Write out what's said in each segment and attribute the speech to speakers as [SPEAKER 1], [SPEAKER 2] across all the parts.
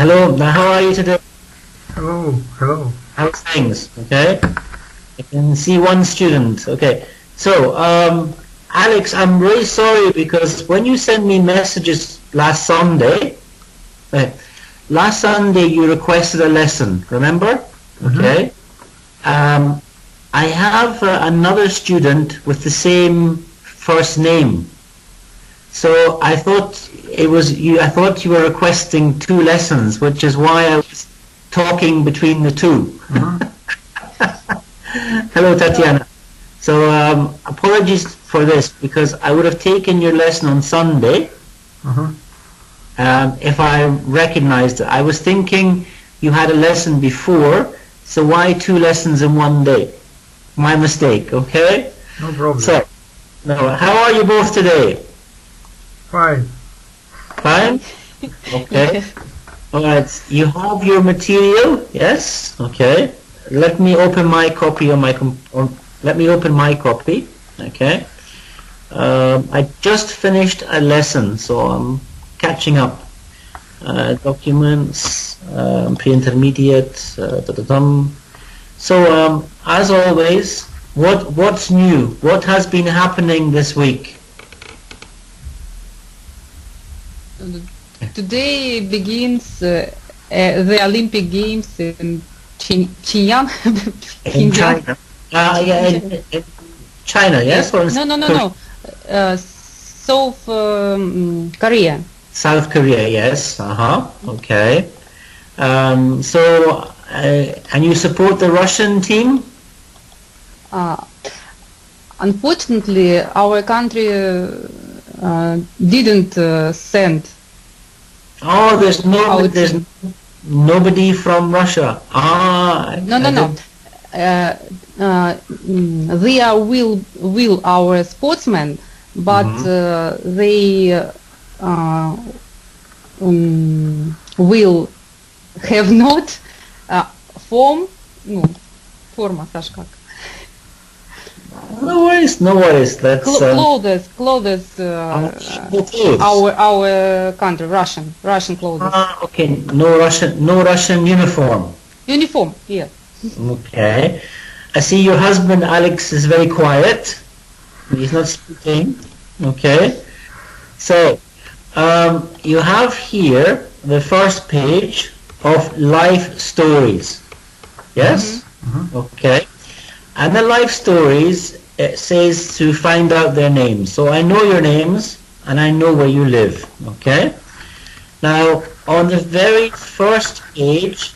[SPEAKER 1] Hello, now how are you today?
[SPEAKER 2] Hello, hello.
[SPEAKER 1] How's things? Okay. I can see one student. Okay. So, Alex, I'm really sorry because when you sent me messages last Sunday you requested a lesson, remember? Okay. I have another student with the same first name. So I thought it was you. I thought you were requesting 2 lessons, which is why I was talking between the 2. Hello, Tatiana. So apologies for this because I would have taken your lesson on Sunday if I recognized it. I was thinking you had a lesson before, so why 2 lessons in one day? My mistake. Okay.
[SPEAKER 2] No problem.
[SPEAKER 1] So, how are you both today?
[SPEAKER 2] Fine.
[SPEAKER 1] Fine? Okay. Alright, you have your material, yes? Okay. Let me open my copy on my let me open my copy. Okay. I just finished a lesson, so I'm catching up. Documents, pre-intermediate, So as always, what's new? What has been happening this week?
[SPEAKER 3] Today begins the Olympic Games in Xinjiang.
[SPEAKER 1] In China. In China, yes? Or
[SPEAKER 3] No. South Korea.
[SPEAKER 1] South Korea, yes. Okay. So, and you support the Russian team?
[SPEAKER 3] Unfortunately, our country didn't send.
[SPEAKER 1] Oh, there's nobody from Russia.
[SPEAKER 3] No. They are will our sportsmen, but they will have not форма, Саш, как?
[SPEAKER 1] No worries. That's
[SPEAKER 3] clothes. Our country, Russian clothes.
[SPEAKER 1] Okay. No Russian uniform.
[SPEAKER 3] Uniform, yeah.
[SPEAKER 1] Okay. I see your husband Alex is very quiet. He's not speaking. Okay. So, you have here the first page of life stories. Yes? Okay. And the life stories, it says to find out their names. So I know your names and I know where you live. Okay. Now on the very first page,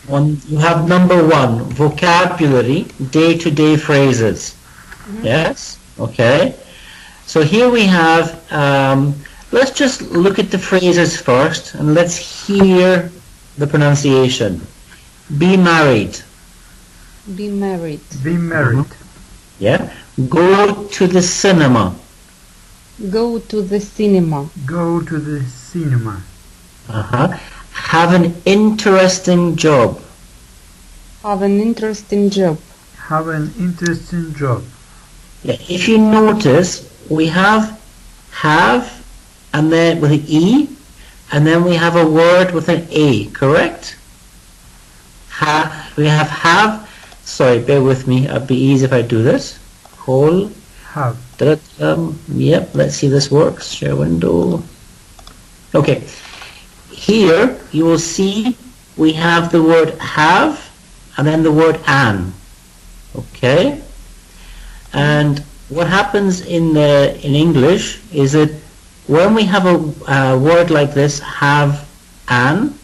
[SPEAKER 1] you have number 1, vocabulary, day-to-day phrases. Yes. Okay. So here we have. Let's just look at the phrases first and let's hear the pronunciation. Be married.
[SPEAKER 3] Be married.
[SPEAKER 2] Be married.
[SPEAKER 1] Yeah. Go to the cinema.
[SPEAKER 3] Go to the cinema.
[SPEAKER 2] Go to the cinema.
[SPEAKER 1] Have an interesting job.
[SPEAKER 3] Have an interesting job.
[SPEAKER 2] Have an interesting job.
[SPEAKER 1] Yeah. If you notice, we have, and then with an E, and then we have a word with an A, correct? We have. Sorry, bear with me. It'll be easy if I do this.
[SPEAKER 2] Have.
[SPEAKER 1] Yep, let's see if this works. Share window. Okay. Here you will see we have the word have and then the word an. Okay. And what happens in English is that when we have a word like this, have an,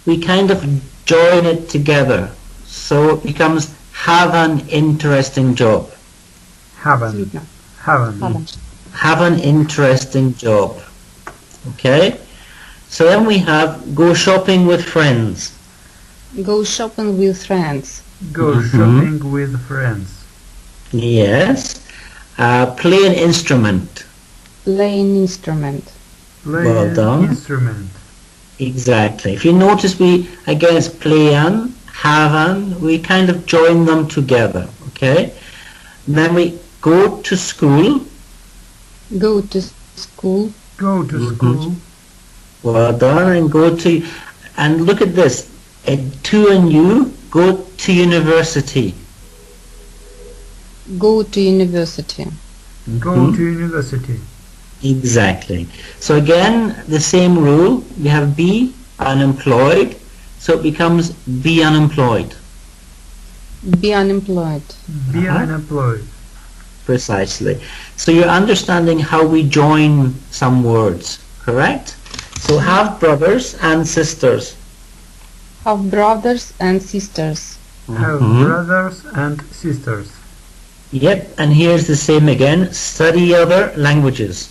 [SPEAKER 1] we kind of join it together. So it becomes have an interesting job.
[SPEAKER 2] Have an
[SPEAKER 1] interesting job. Okay? So then we have go shopping with friends.
[SPEAKER 3] Go shopping with friends.
[SPEAKER 2] Go shopping with friends.
[SPEAKER 1] Yes. Play an instrument.
[SPEAKER 3] Play an instrument.
[SPEAKER 1] Well done.
[SPEAKER 2] Instrument.
[SPEAKER 1] Exactly. If you notice, we against play an, have an, we kind of join them together. Okay. Then we go to school.
[SPEAKER 3] Go to school.
[SPEAKER 2] Go to school.
[SPEAKER 1] Well done. And go to, and look at this. To and you, go to university.
[SPEAKER 3] Go to university.
[SPEAKER 2] Go to university.
[SPEAKER 1] Exactly. So again, the same rule. We have be unemployed, so it becomes be unemployed.
[SPEAKER 3] Be unemployed.
[SPEAKER 2] Be unemployed.
[SPEAKER 1] Precisely. So you're understanding how we join some words, correct? So have brothers and sisters.
[SPEAKER 3] Have brothers and sisters.
[SPEAKER 2] Have brothers and sisters.
[SPEAKER 1] Yep, and here's the same again. Study other languages.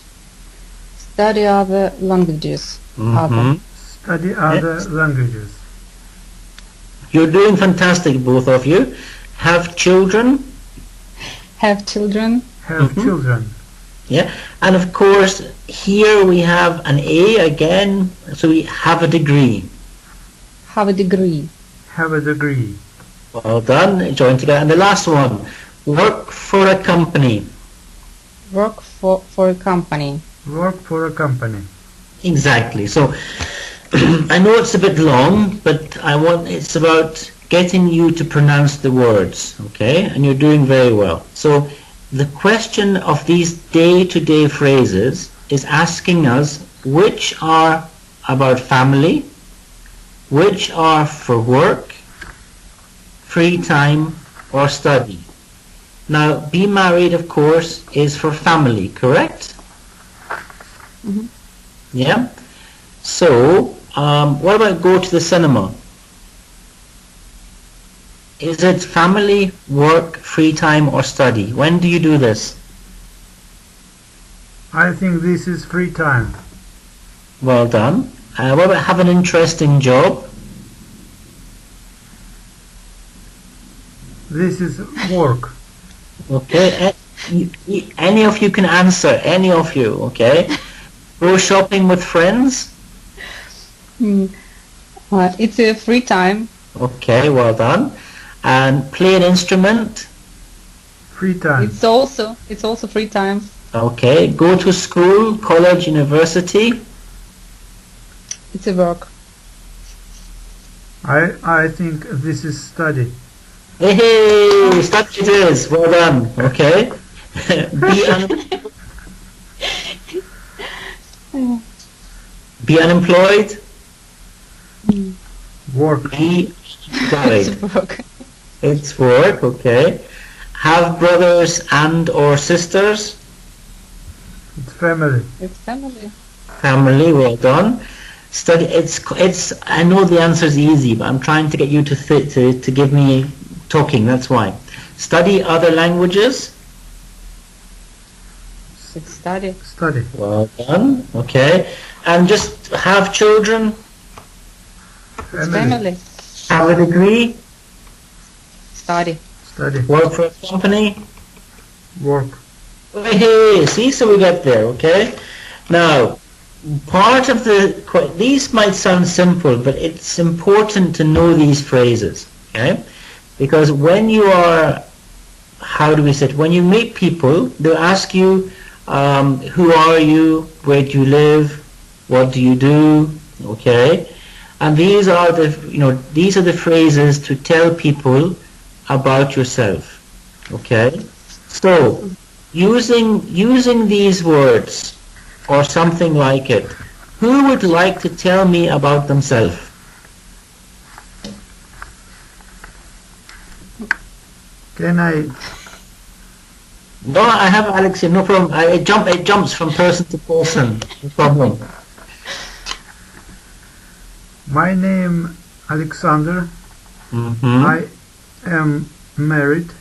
[SPEAKER 3] Study other languages. Other.
[SPEAKER 2] Study other languages.
[SPEAKER 1] You're doing fantastic, both of you. Have children.
[SPEAKER 3] Have children.
[SPEAKER 2] Have children.
[SPEAKER 1] Yeah, and of course here we have an A again, so we have a degree.
[SPEAKER 3] Have a degree.
[SPEAKER 2] Have a degree.
[SPEAKER 1] Well done, join together. And the last one, work for a company.
[SPEAKER 3] Work for a company.
[SPEAKER 2] Work for a company.
[SPEAKER 1] Exactly. So I know it's a bit long, but it's about getting you to pronounce the words, okay? And you're doing very well. So the question of these day-to-day phrases is asking us which are about family, which are for work, free time, or study. Now, be married, of course, is for family, correct? Yeah? So, what about go to the cinema? Is it family, work, free time, or study? When do you do this?
[SPEAKER 2] I think this is free time.
[SPEAKER 1] Well done. What about have an interesting job?
[SPEAKER 2] This is work.
[SPEAKER 1] Okay. Any of you can answer. Any of you, okay? Go shopping with friends?
[SPEAKER 3] It's a free time.
[SPEAKER 1] Okay, well done. And play an instrument?
[SPEAKER 2] Free time.
[SPEAKER 3] It's also free time.
[SPEAKER 1] Okay. Go to school, college, university?
[SPEAKER 3] It's a work.
[SPEAKER 2] I think this is study.
[SPEAKER 1] Hey, study it is. Well done. Okay. Be unemployed?
[SPEAKER 2] Work.
[SPEAKER 1] Be employed.
[SPEAKER 3] It's work.
[SPEAKER 1] It's work, okay. Have brothers and or sisters?
[SPEAKER 2] It's family.
[SPEAKER 3] It's family.
[SPEAKER 1] Family, well done. Study. It's. I know the answer is easy, but I'm trying to get you to give me talking. That's why. Study other languages.
[SPEAKER 3] It's study.
[SPEAKER 2] Study.
[SPEAKER 1] Well done. Okay. And just have children.
[SPEAKER 3] It's family.
[SPEAKER 1] Have a degree.
[SPEAKER 3] Study.
[SPEAKER 2] Study.
[SPEAKER 1] Work for a company.
[SPEAKER 2] Work.
[SPEAKER 1] Hey, see, so we get there, okay? Now, part of these might sound simple, but it's important to know these phrases, okay? Because when you are, how do we say it? When you meet people, they'll ask you, who are you? Where do you live? What do you do? Okay? And these are the phrases to tell people about yourself. Okay? So, using these words or something like it, who would like to tell me about themselves?
[SPEAKER 2] Can I?
[SPEAKER 1] No, I have Alex here, no problem. It jumps from person to person, no problem.
[SPEAKER 2] My name Alexander. I am married.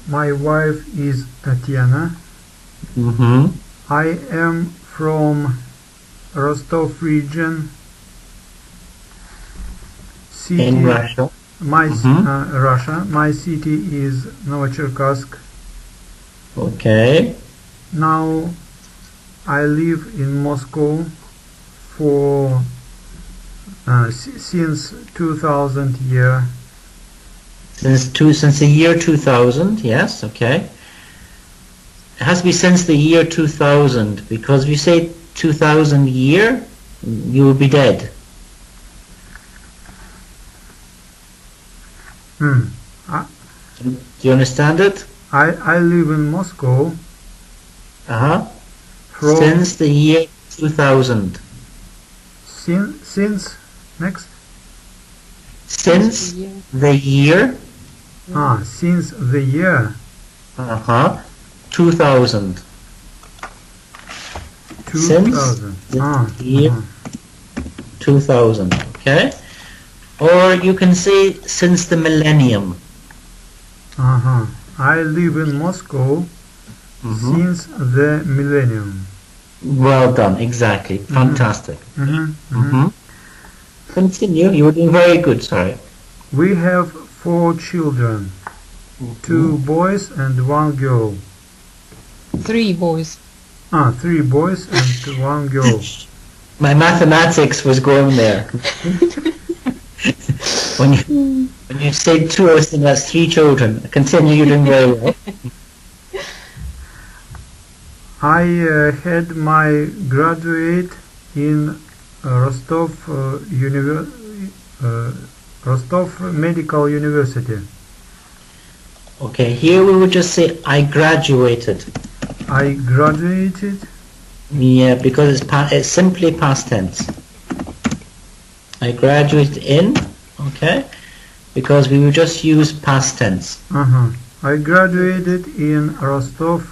[SPEAKER 2] My wife is Tatiana. I am from Rostov region. City,
[SPEAKER 1] in Russia.
[SPEAKER 2] Russia. My city is Novocherkassk.
[SPEAKER 1] Okay.
[SPEAKER 2] Now I live in Moscow for since 2000 year.
[SPEAKER 1] Since the year 2000, yes, okay. It has to be since the year 2000, because if you say 2000 year, you will be dead.
[SPEAKER 2] Hmm.
[SPEAKER 1] Do you understand it?
[SPEAKER 2] I live in Moscow from
[SPEAKER 1] Since the year 2000.
[SPEAKER 2] since next
[SPEAKER 1] Since the year
[SPEAKER 2] since the year
[SPEAKER 1] 2000.
[SPEAKER 2] 2000.
[SPEAKER 1] The year 2000, okay? Or you can say since the millennium.
[SPEAKER 2] I live in Moscow since the millennium.
[SPEAKER 1] Well done, exactly. Fantastic.
[SPEAKER 2] Mm-hmm.
[SPEAKER 1] Continue, you were doing very good, sorry.
[SPEAKER 2] We have 4 children, 2 boys and 1 girl.
[SPEAKER 3] 3 boys.
[SPEAKER 2] 3 boys and 1 girl.
[SPEAKER 1] My mathematics was going there. when you say 2, I was thinking that's 3 children. Continue, you're doing very well.
[SPEAKER 2] I had my graduate in Rostov Medical University.
[SPEAKER 1] Okay, here we would just say I graduated.
[SPEAKER 2] I graduated.
[SPEAKER 1] Yeah, because it's simply past tense. I graduated in, okay, because we will just use past tense.
[SPEAKER 2] I graduated in Rostov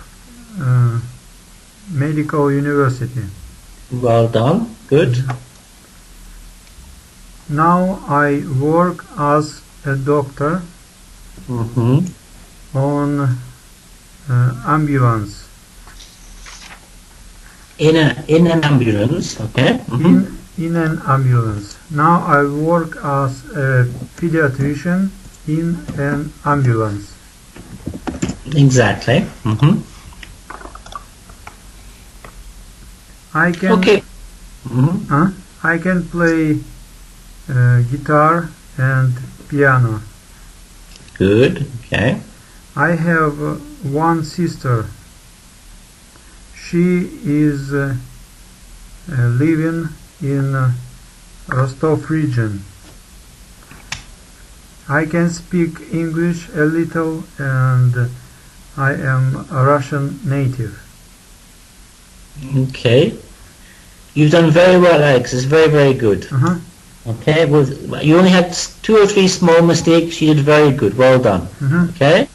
[SPEAKER 2] Medical University.
[SPEAKER 1] Well done, good.
[SPEAKER 2] Now I work as a doctor on ambulance.
[SPEAKER 1] In an ambulance, okay.
[SPEAKER 2] In an ambulance. Now I work as a pediatrician in an ambulance.
[SPEAKER 1] Exactly.
[SPEAKER 2] I can
[SPEAKER 1] Okay.
[SPEAKER 2] I can play guitar and piano.
[SPEAKER 1] Good. Okay.
[SPEAKER 2] I have 1 sister. She is living in Rostov region. I can speak English a little and I am a Russian native.
[SPEAKER 1] Okay. You've done very well, Alex. It's very, very good. Okay. Well, you only had 2 or 3 small mistakes. You did very good. Well done. Okay.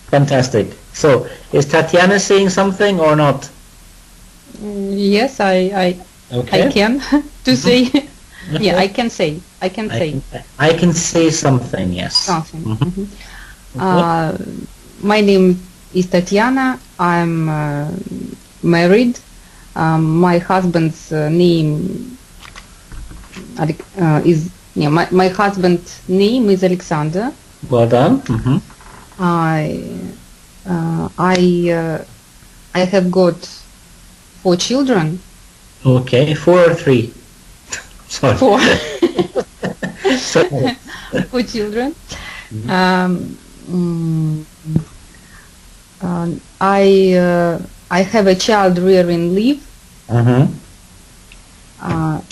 [SPEAKER 1] Fantastic. So, is Tatiana saying something or not?
[SPEAKER 3] Yes, I can to say. Yeah, I can say. I can say
[SPEAKER 1] something. Yes.
[SPEAKER 3] something. My name is Tatiana. I'm married. My husband's name is my husband's name is Alexander.
[SPEAKER 1] Well done.
[SPEAKER 3] I have got 4 children.
[SPEAKER 1] Okay, 4 or 3? Sorry.
[SPEAKER 3] 4.
[SPEAKER 1] Sorry.
[SPEAKER 3] 4 children. I have a child rearing leave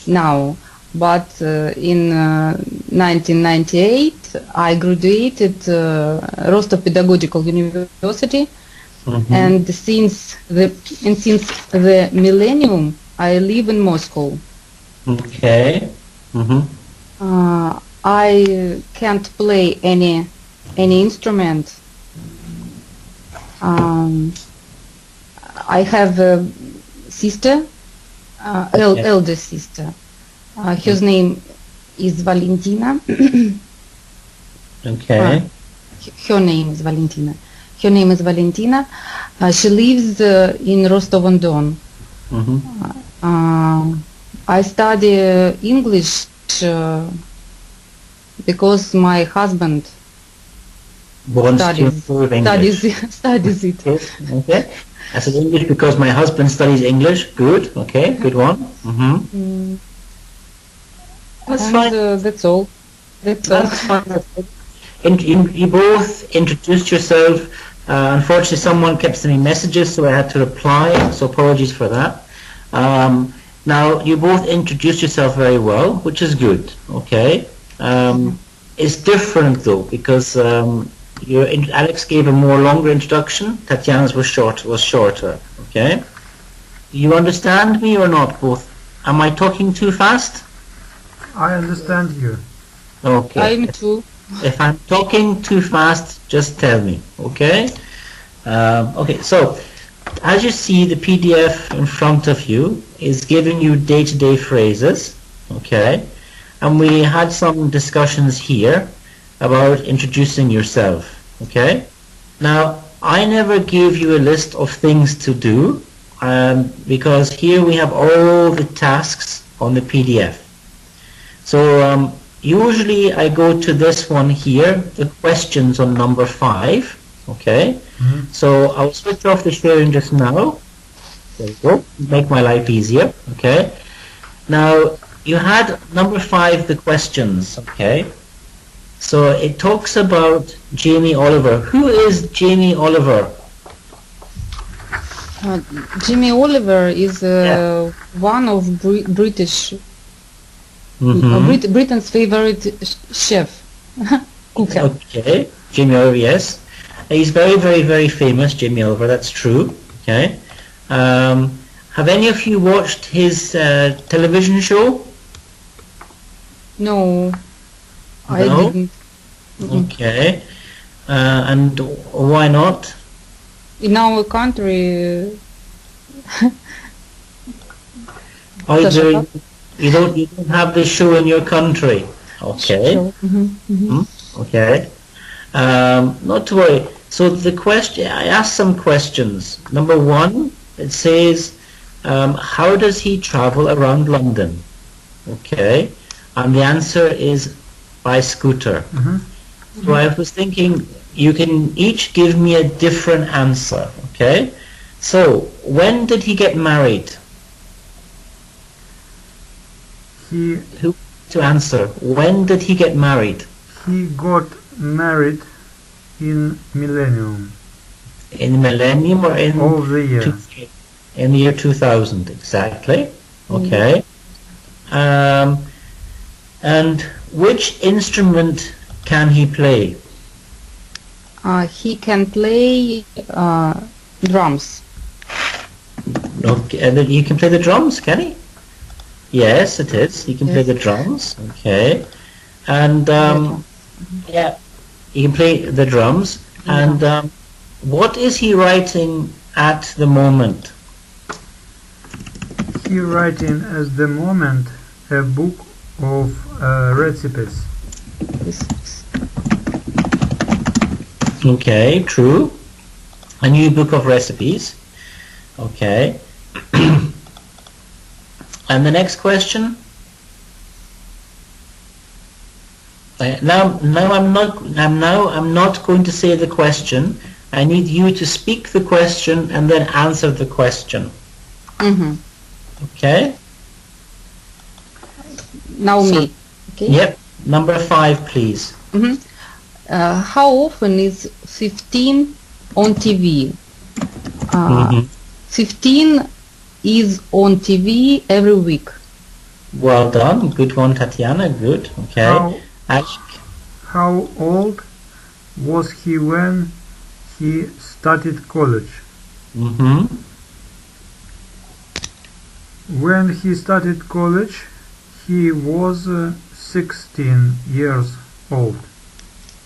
[SPEAKER 3] now, but in 1998 I graduated Rostov Pedagogical University, and since the millennium I live in Moscow.
[SPEAKER 1] Okay.
[SPEAKER 3] I can't play any instrument. I have a sister, elder sister. Her name is Valentina.
[SPEAKER 1] Okay.
[SPEAKER 3] Her name is Valentina. She lives in Rostov-on-Don. I study English because my husband studies it.
[SPEAKER 1] Okay. I said English because my husband studies English. Good. Okay. Good one. That's fine.
[SPEAKER 3] That's all.
[SPEAKER 1] That's fine. you both introduced yourself. Unfortunately, someone kept sending messages, so I had to reply. So apologies for that. Now, you both introduced yourself very well, which is good. Okay. It's different though, because Alex gave a more longer introduction. Tatiana's was shorter. Okay. Do you understand me or not, both? Am I talking too fast?
[SPEAKER 2] I understand you.
[SPEAKER 1] Okay.
[SPEAKER 3] I'm too.
[SPEAKER 1] If I'm talking too fast, just tell me. Okay. Okay. So, as you see, the PDF in front of you is giving you day-to-day phrases. Okay. And we had some discussions here about introducing yourself. Okay. Now, I never gave you a list of things to do because here we have all the tasks on the PDF. So usually I go to this one here, the questions on number 5. Okay. So I'll switch off the sharing just now. There you go. Make my life easier. Okay. Now, you had number 5, the questions, okay? So it talks about Jamie Oliver. Who is Jamie Oliver?
[SPEAKER 3] Jamie Oliver is one of British, Britain's favorite chef, cooker.
[SPEAKER 1] Okay, Jamie Oliver, yes. He's very, very, very famous, Jamie Oliver, that's true, okay? Have any of you watched his television show?
[SPEAKER 3] No, I didn't.
[SPEAKER 1] Okay. And why not?
[SPEAKER 3] In our country,
[SPEAKER 1] you don't have this show in your country. Okay. Okay. Not to worry. So the question, I asked some questions. Number 1, it says, how does he travel around London? Okay. And the answer is by scooter. So I was thinking you can each give me a different answer. Okay. So when did he get married? Who to answer? When did he get married?
[SPEAKER 2] He got married in millennium.
[SPEAKER 1] In millennium or in
[SPEAKER 2] the year?
[SPEAKER 1] In the year 2000, exactly. Okay. And which instrument can he play?
[SPEAKER 3] He can play drums.
[SPEAKER 1] Okay, and then he can play the drums, can he? Yes, it is. He can play the drums. Okay. And yeah, he can play the drums. And what is he writing at the moment?
[SPEAKER 2] He writing at the moment a book of recipes.
[SPEAKER 1] Okay, true. A new book of recipes. Okay. And the next question. Now I'm not going to say the question. I need you to speak the question and then answer the question. Okay.
[SPEAKER 3] Now me. Okay.
[SPEAKER 1] Yep. Number 5, please.
[SPEAKER 3] How often is 15 on TV? 15 is on TV every week.
[SPEAKER 1] Well done. Good one, Tatiana. Good. Okay.
[SPEAKER 2] How old was he when he started college? When he started college, he was 16 years old.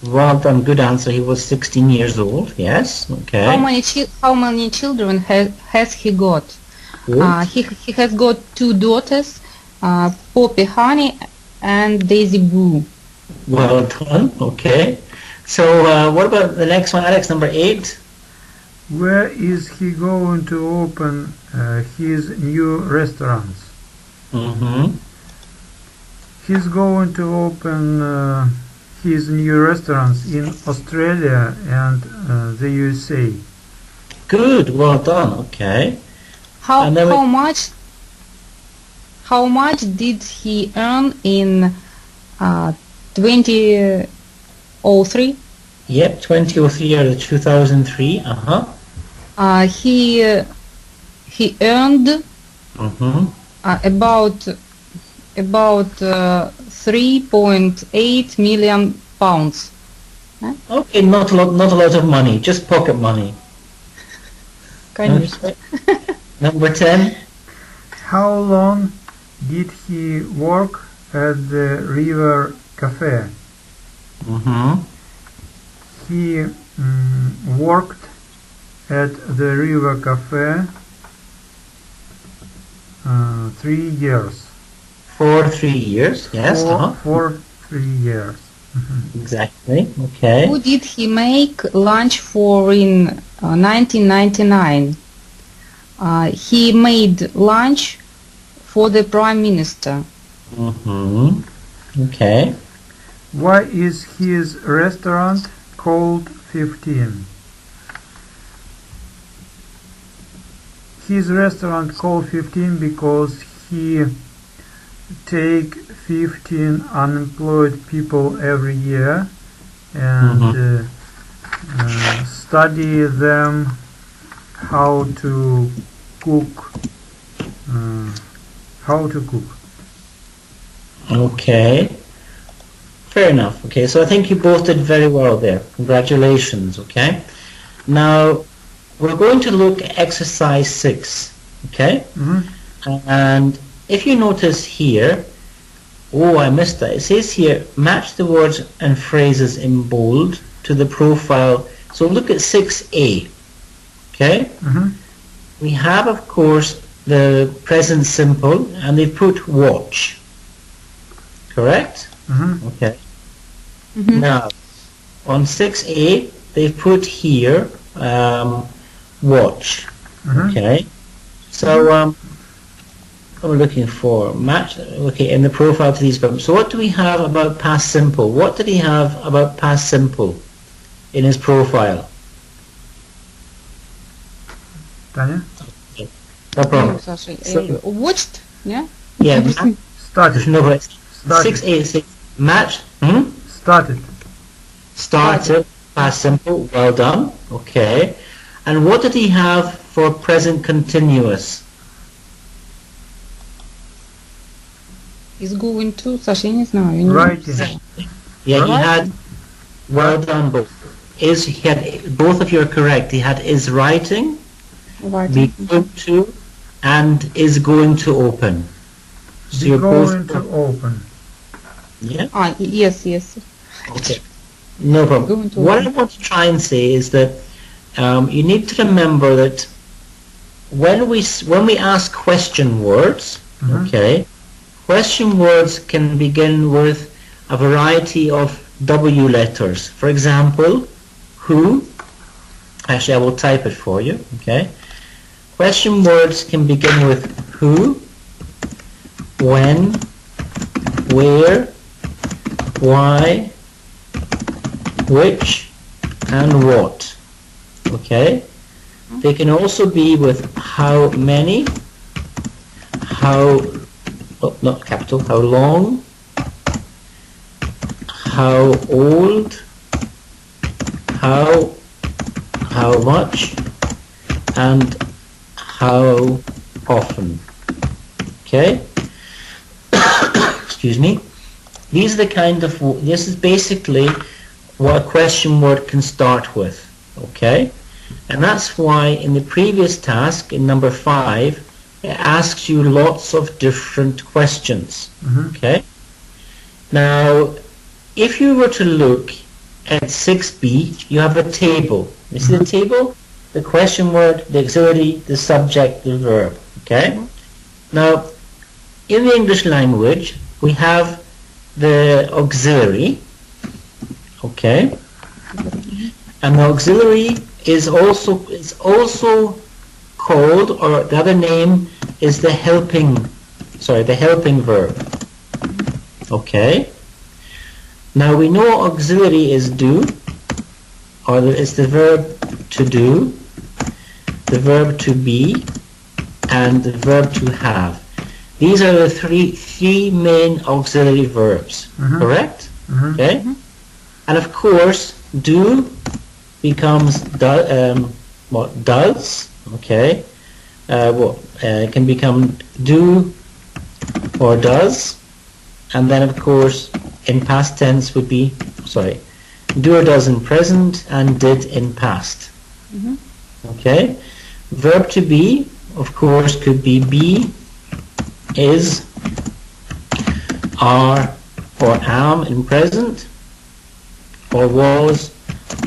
[SPEAKER 1] Well done. Good answer. He was 16 years old. Yes. Okay.
[SPEAKER 3] How many children has he got? He has got 2 daughters, Poppy Honey and Daisy Boo.
[SPEAKER 1] Well done. Okay. So what about the next one, Alex? Number 8.
[SPEAKER 2] Where is he going to open his new restaurants? He's going to open his new restaurants in Australia and the USA.
[SPEAKER 1] Good. Well done. Okay.
[SPEAKER 3] How much did he earn in 2010? 2003.
[SPEAKER 1] Yep, 2003 or 2003.
[SPEAKER 3] He earned about 3.8 million pounds.
[SPEAKER 1] Okay, not a lot of money, just pocket money.
[SPEAKER 3] Конечно.
[SPEAKER 1] Okay. Number 10.
[SPEAKER 2] How long did he work at the River Cafe? He worked at the River Cafe 3 years.
[SPEAKER 1] For 3 years, yes.
[SPEAKER 2] For 3 years.
[SPEAKER 1] Exactly, okay.
[SPEAKER 3] Who did he make lunch for in 1999? He made lunch for the Prime Minister.
[SPEAKER 1] Okay.
[SPEAKER 2] Why is his restaurant called 15? His restaurant called 15 because he take 15 unemployed people every year and study them how to cook.
[SPEAKER 1] Okay. Fair enough. Okay, so I think you both did very well there. Congratulations, okay? Now, we're going to look at exercise 6, okay? And if you notice here, oh, I missed that. It says here, match the words and phrases in bold to the profile. So look at 6A, okay? We have, of course, the present simple, and they put watch, correct? Okay. Now, on 6A, they put here watch. Okay. So what we're looking for match. Okay, in the profile to these verbs. So what do we have about past simple? What did he have about past simple in his profile?
[SPEAKER 2] Tanya?
[SPEAKER 1] Okay. No problem.
[SPEAKER 3] Watched? Yeah.
[SPEAKER 1] Yeah.
[SPEAKER 2] Started.
[SPEAKER 1] No, but 6A, 6 match. Started. Past simple. Well done. Okay. And what did he have for present continuous?
[SPEAKER 3] Is going to, Саша, я не знаю.
[SPEAKER 2] Writing.
[SPEAKER 1] Yeah, he had, well done both. He had, both of you are correct. He had is writing, be going to, and is going to open. So you're
[SPEAKER 2] going
[SPEAKER 1] both
[SPEAKER 2] to open.
[SPEAKER 1] Yeah?
[SPEAKER 3] Yes.
[SPEAKER 1] Okay. No problem. What I want to try and say is that you need to remember that when we ask question words, okay, question words can begin with a variety of W letters. For example, who, actually I will type it for you, okay. Question words can begin with who, when, where, why, which, and what, okay. They can also be with how many, how, not capital, how long, how old, how much, and how often. Okay? Excuse me. These are the kind of, this is basically what a question word can start with. Okay? And that's why in the previous task, in number 5, it asks you lots of different questions. Okay? Now, if you were to look at 6b, you have a table. You see the table? The question word, the auxiliary, the subject, the verb. Okay? Now, in the English language, we have the auxiliary. Okay? And the auxiliary is also called, or the other name is the helping verb. Okay? Now we know auxiliary is do, or it's the verb to do, the verb to be, and the verb to have. These are the three main auxiliary verbs, correct? Okay? And of course, do becomes does, okay? It can become do or does, and then of course in past tense would be, do or does in present and did in past. Okay? Verb to be, of course, could be, is, are, or am in present, or was,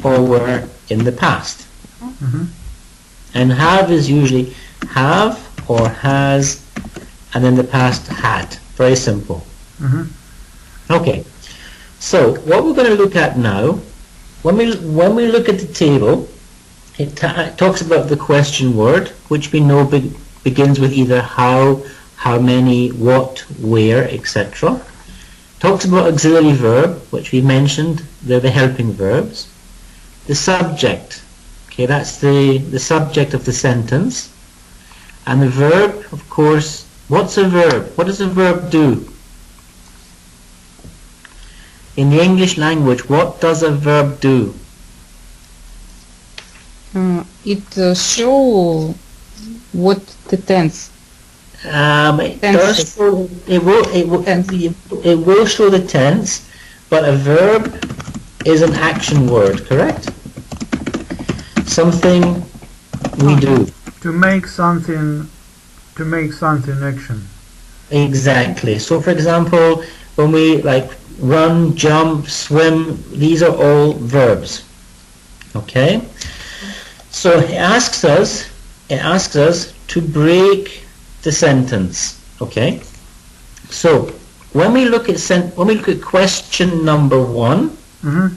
[SPEAKER 1] or were in the past. And have is usually have or has, and in the past had. Very simple. Okay, so what we're going to look at now, when we look at the table, it talks about the question word, which we know begins with either how many, what, where, etc. Talks about auxiliary verb, which we mentioned, they're the helping verbs. The subject, okay, that's the subject of the sentence. And the verb, of course, what's a verb? What does a verb do? In the English language, what does a verb do?
[SPEAKER 3] It show what the tense.
[SPEAKER 1] It does show, it will show the tense, but a verb is an action word, correct? Something we do.
[SPEAKER 2] To make something action.
[SPEAKER 1] Exactly. So for example, when we run, jump, swim, these are all verbs. Okay? So it asks us to break the sentence. Okay? So when we look at question number 1,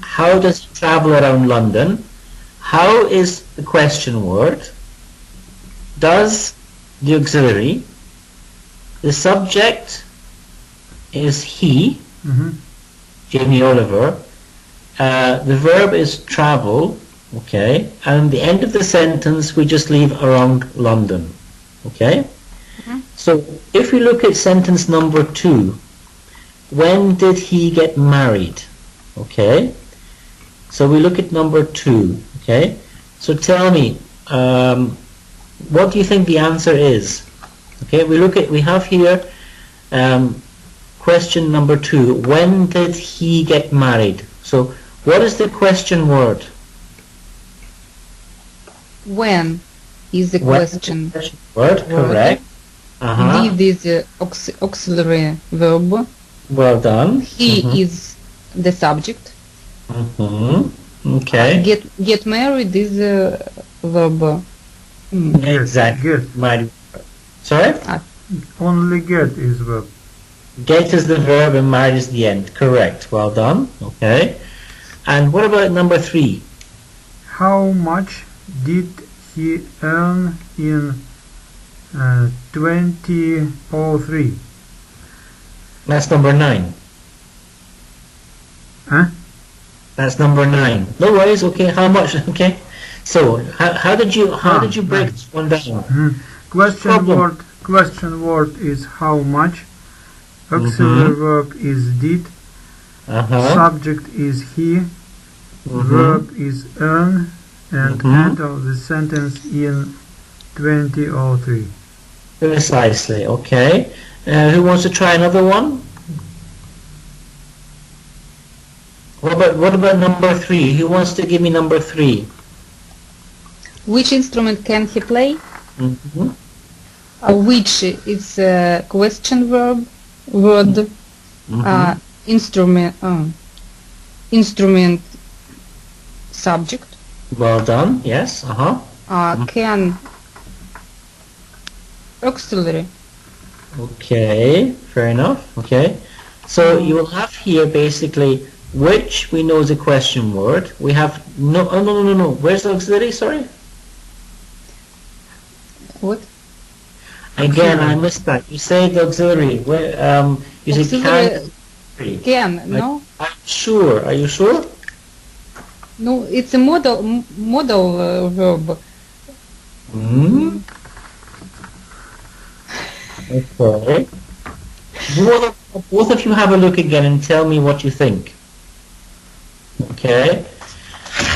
[SPEAKER 1] how does he travel around London? How is the question word? Does the auxiliary? The subject is he, Jamie Oliver. The verb is travel, okay, and the end of the sentence we just leave around London, okay? So if we look at sentence number 2, when did he get married? Okay, so we look at number 2, okay? So tell me, what do you think the answer is? Okay, we have here question number 2, when did he get married? So what is the question word?
[SPEAKER 3] When is the question
[SPEAKER 1] word, correct.
[SPEAKER 3] Did is the auxiliary verb.
[SPEAKER 1] Well done.
[SPEAKER 3] He is the subject.
[SPEAKER 1] Okay.
[SPEAKER 3] Get married is a verb.
[SPEAKER 1] Exactly.
[SPEAKER 2] Get.
[SPEAKER 1] Sorry?
[SPEAKER 2] Only get is verb.
[SPEAKER 1] Get is the verb and married is the end. Correct. Well done. Okay. And what about number 3?
[SPEAKER 2] How much did he earn in 2003?
[SPEAKER 1] That's number 9.
[SPEAKER 2] Huh?
[SPEAKER 1] That's number 9. No worries. Okay. How much? Okay. So how did you break this one down?
[SPEAKER 2] Question word is how much. Auxiliary verb is did. Subject is he. Verb is earn. And end of the sentence in 2003.
[SPEAKER 1] Precisely. Okay. Who wants to try another one? What about number 3? Who wants to give me number 3?
[SPEAKER 3] Which instrument can he play? Which is a question verb, word, instrument, subject.
[SPEAKER 1] Well done. Yes.
[SPEAKER 3] Can auxiliary.
[SPEAKER 1] Okay. Fair enough. Okay. So you will have here basically which we know is a question word. We have no. Where's the auxiliary? Sorry.
[SPEAKER 3] What?
[SPEAKER 1] Again, I missed that. You say the auxiliary. Where? You say can.
[SPEAKER 3] Can. No.
[SPEAKER 1] I'm sure. Are you sure?
[SPEAKER 3] No, it's a modal verb.
[SPEAKER 1] Okay. Both of you have a look again and tell me what you think. Okay.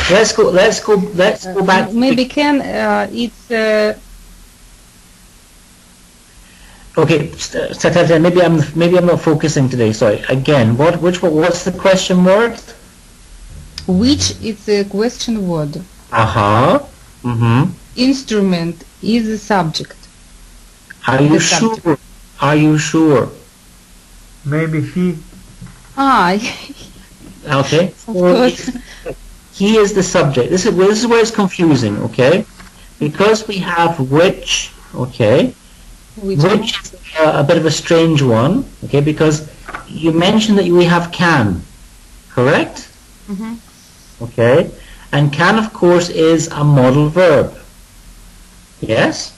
[SPEAKER 1] Let's go back.
[SPEAKER 3] Maybe can it's
[SPEAKER 1] okay, Satyajit, maybe I'm not focusing today. Sorry. Again, what's the question word?
[SPEAKER 3] which is a question word. Instrument is a subject.
[SPEAKER 1] Are you sure?
[SPEAKER 3] Subject.
[SPEAKER 1] Are you sure?
[SPEAKER 2] Maybe he.
[SPEAKER 1] Okay.
[SPEAKER 3] Of course.
[SPEAKER 1] He is the subject. This is where it's confusing, okay? Because we have which, okay? Which is a bit of a strange one, okay? Because you mentioned that we have can, correct? Okay. And can, of course, is a modal verb. Yes?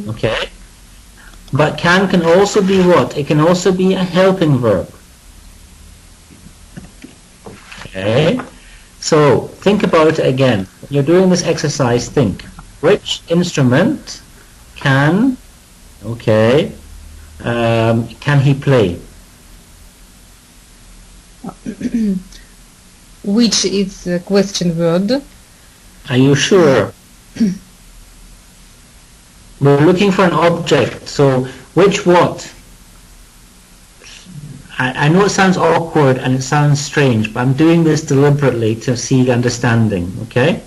[SPEAKER 1] Okay. But can also be what? It can also be a helping verb. Okay. So think about it again. When you're doing this exercise, think. Which instrument can, okay, can he play?
[SPEAKER 3] Which is a question word.
[SPEAKER 1] Are you sure? We're looking for an object. So which what? I know it sounds awkward and it sounds strange, but I'm doing this deliberately to see the understanding, okay?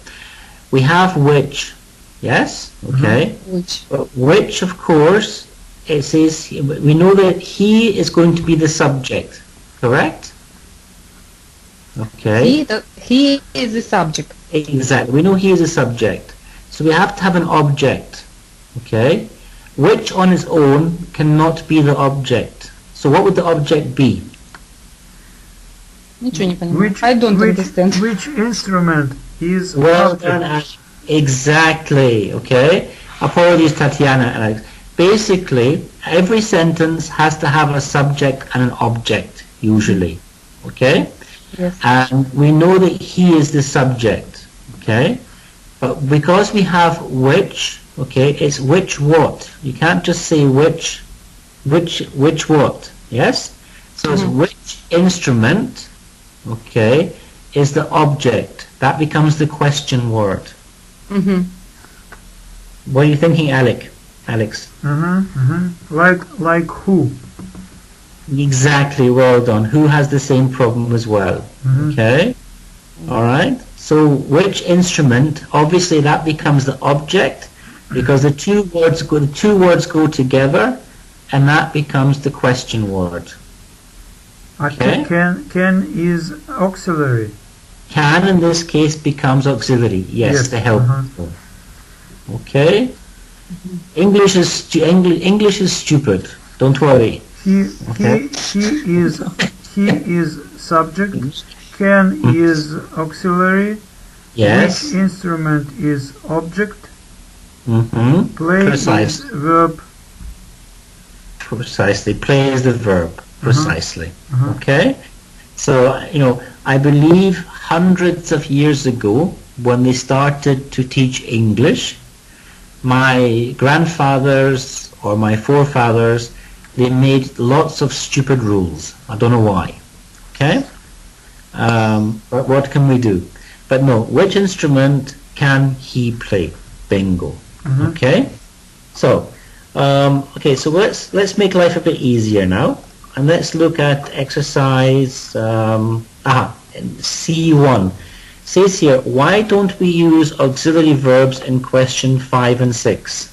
[SPEAKER 1] We have which, yes? Okay.
[SPEAKER 3] Which?
[SPEAKER 1] Which, of course, it says, we know that he is going to be the subject, correct? Okay.
[SPEAKER 3] He is the subject.
[SPEAKER 1] Exactly. We know he is a subject. So we have to have an object, okay? Which on its own cannot be the object. So what would the object be?
[SPEAKER 3] Ничего не понимаю. I don't understand.
[SPEAKER 2] Which instrument is
[SPEAKER 1] well done, exactly, okay? Apologies, Tatiana and Alex. Basically, every sentence has to have a subject and an object, usually, okay?
[SPEAKER 3] Yes.
[SPEAKER 1] And we know that he is the subject, okay? But because we have which, okay, it's which what. You can't just say which what, yes? So it's which instrument, okay, is the object. That becomes the question word. What are you thinking, Alex?
[SPEAKER 2] Like who?
[SPEAKER 1] Exactly, well done. Who has the same problem as well? Okay, all right. So which instrument? Obviously, that becomes the object because the two words go together, and that becomes the question word. Okay.
[SPEAKER 2] Can is auxiliary.
[SPEAKER 1] Can in this case becomes auxiliary. Yes, to help. Okay. English is stupid. Don't worry.
[SPEAKER 2] He is subject. Can is auxiliary.
[SPEAKER 1] Yes.
[SPEAKER 2] Which instrument is object. Play
[SPEAKER 1] Precise.
[SPEAKER 2] is verb.
[SPEAKER 1] Precisely. Play is the verb. Precisely. Okay. So I believe hundreds of years ago, when they started to teach English, my grandfathers or my forefathers, they made lots of stupid rules. I don't know why. Okay? But what can we do? But no, which instrument can he play? Bingo. Okay? So, so let's make life a bit easier now. And let's look at exercise C1. It says here, why don't we use auxiliary verbs in question 5 and 6?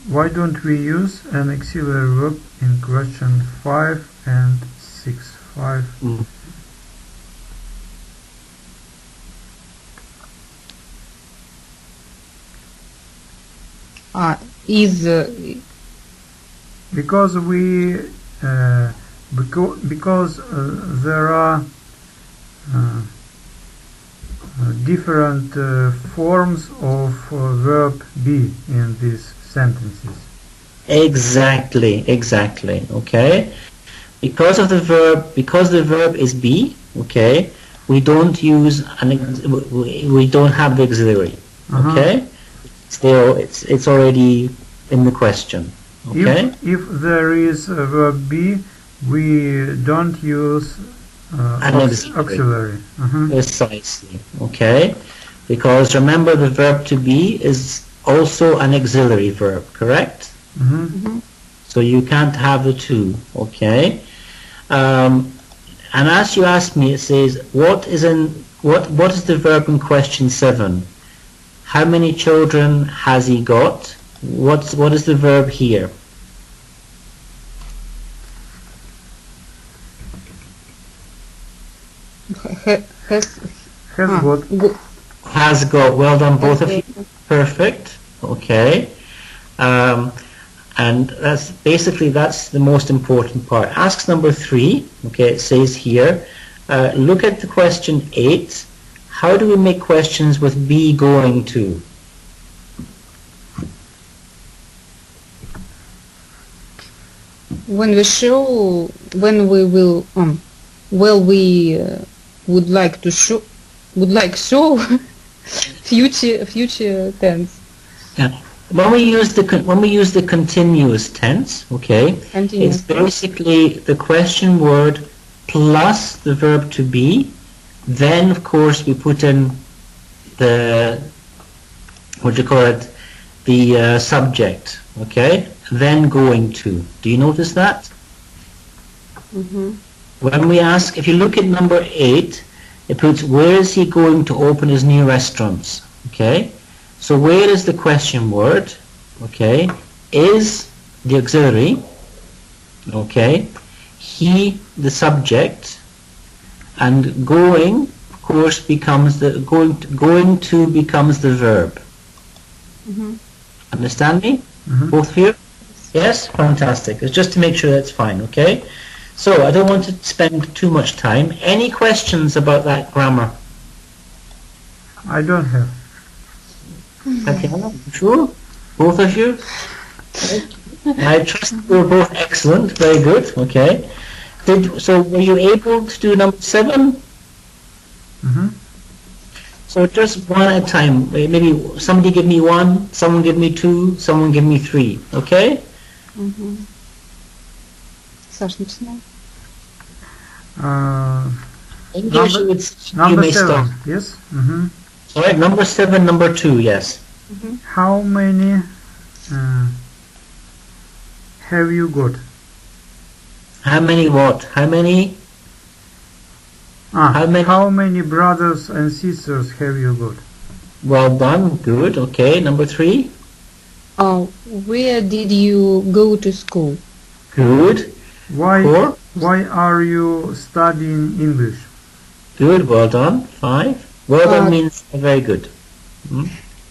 [SPEAKER 2] Why don't we use an auxiliary verb in question 5 and 6? 5. Because we because there are different forms of verb be in these sentences.
[SPEAKER 1] Exactly. Okay, because the verb is be. Okay, we don't use we don't have the auxiliary. Okay. Still, it's already in the question. Okay.
[SPEAKER 2] If there is a verb be, we don't use auxiliary.
[SPEAKER 1] Precisely. Okay, because remember the verb to be is also an auxiliary verb, correct? So you can't have the two. Okay. And as you asked me, it says what is the verb in question 7? How many children has he got? What is the verb here?
[SPEAKER 2] Has got.
[SPEAKER 1] Has got. Well done, both of you. Perfect. Okay. And that's the most important part. Asks number 3. Okay, it says here, look at the question 8. How do we make questions with be going to?
[SPEAKER 3] When we would like show future tense.
[SPEAKER 1] Yeah. When we use the continuous tense, okay, it's basically the question word plus the verb to be. Then, of course, we put in the the subject, okay. Then going to. Do you notice that? When we ask, if you look at number 8, it puts where is he going to open his new restaurants, okay. So where is the question word? Okay, is the auxiliary, okay, he the subject, and going, of course, becomes the going to becomes the verb. Understand me? Both of you? Yes? Fantastic. It's just to make sure that's fine, okay? So I don't want to spend too much time. Any questions about that grammar?
[SPEAKER 2] I don't have.
[SPEAKER 1] Tatiana, sure? Both of you? I trust you're both excellent. Very good. Okay. So were you able to do number 7? So just one at a time. Maybe somebody give me 1, someone give me 2, someone give me 3. Okay?
[SPEAKER 3] Саша, начинай.
[SPEAKER 1] English, you would say
[SPEAKER 2] number
[SPEAKER 1] you may
[SPEAKER 2] 7,
[SPEAKER 1] start.
[SPEAKER 2] yes?
[SPEAKER 1] Alright, number 7, number 2, yes.
[SPEAKER 2] How many have you got?
[SPEAKER 1] How many what? How many?
[SPEAKER 2] How many brothers and sisters have you got?
[SPEAKER 1] Well done, good, okay. Number 3?
[SPEAKER 3] Where did you go to school?
[SPEAKER 1] Good. 4?
[SPEAKER 2] Why are you studying English?
[SPEAKER 1] Good, well done. 5? Well done means very good.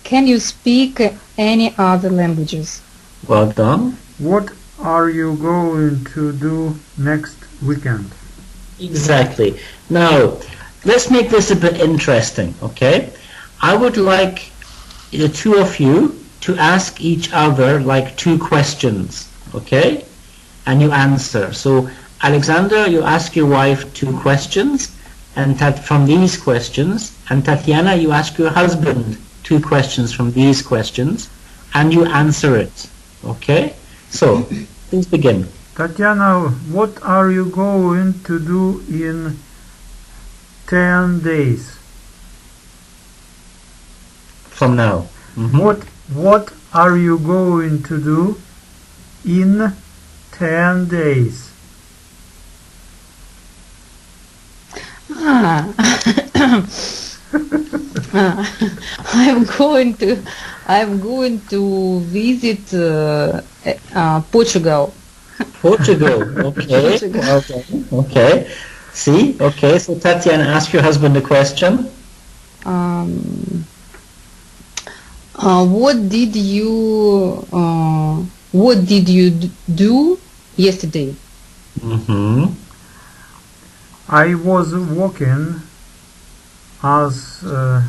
[SPEAKER 3] Can you speak any other languages?
[SPEAKER 1] Well done.
[SPEAKER 2] What are you going to do next weekend?
[SPEAKER 1] Exactly. Now, let's make this a bit interesting, okay? I would like the two of you to ask each other like 2 questions, okay? And you answer. So, Alexander, you ask your wife 2 questions, and from these questions, and Tatiana, you ask your husband 2 questions from these questions, and you answer it, okay? So, please begin.
[SPEAKER 2] Tatiana, what are you going to do in 10 days?
[SPEAKER 1] From now.
[SPEAKER 2] What are you going to do in 10 days?
[SPEAKER 3] I'm going to visit Portugal.
[SPEAKER 1] Portugal, okay. Well done. Okay. See? Okay, so Tatiana, ask your husband a question.
[SPEAKER 3] What did you do yesterday?
[SPEAKER 2] I was working as a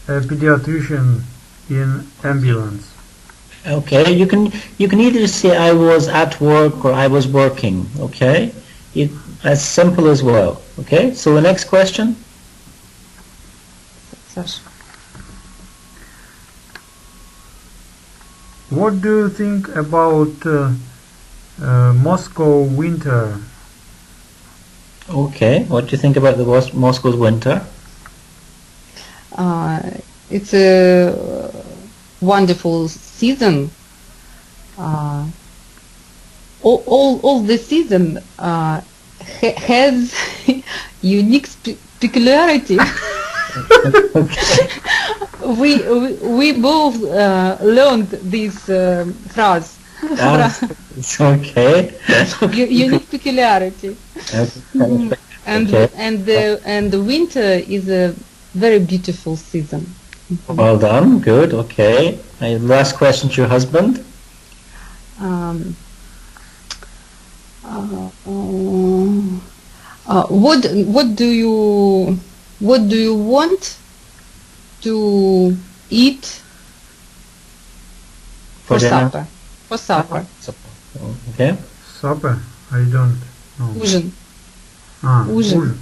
[SPEAKER 2] pediatrician in ambulance.
[SPEAKER 1] Okay, you can either say I was at work or I was working, okay? As simple as well, okay? So the next question?
[SPEAKER 3] Sasha.
[SPEAKER 2] What do you think about Moscow winter.
[SPEAKER 1] Okay, what do you think about the Moscow's winter?
[SPEAKER 3] It's a wonderful season. All the season has unique peculiarity. we both learned this phrase.
[SPEAKER 1] It's okay.
[SPEAKER 3] Unique peculiarity. And the winter is a very beautiful season.
[SPEAKER 1] Well done. Good. Okay. Last question to your husband.
[SPEAKER 3] What do you want to eat for supper? For supper.
[SPEAKER 1] Okay.
[SPEAKER 2] Supper? I don't know.
[SPEAKER 3] Ужин.
[SPEAKER 2] Ужин.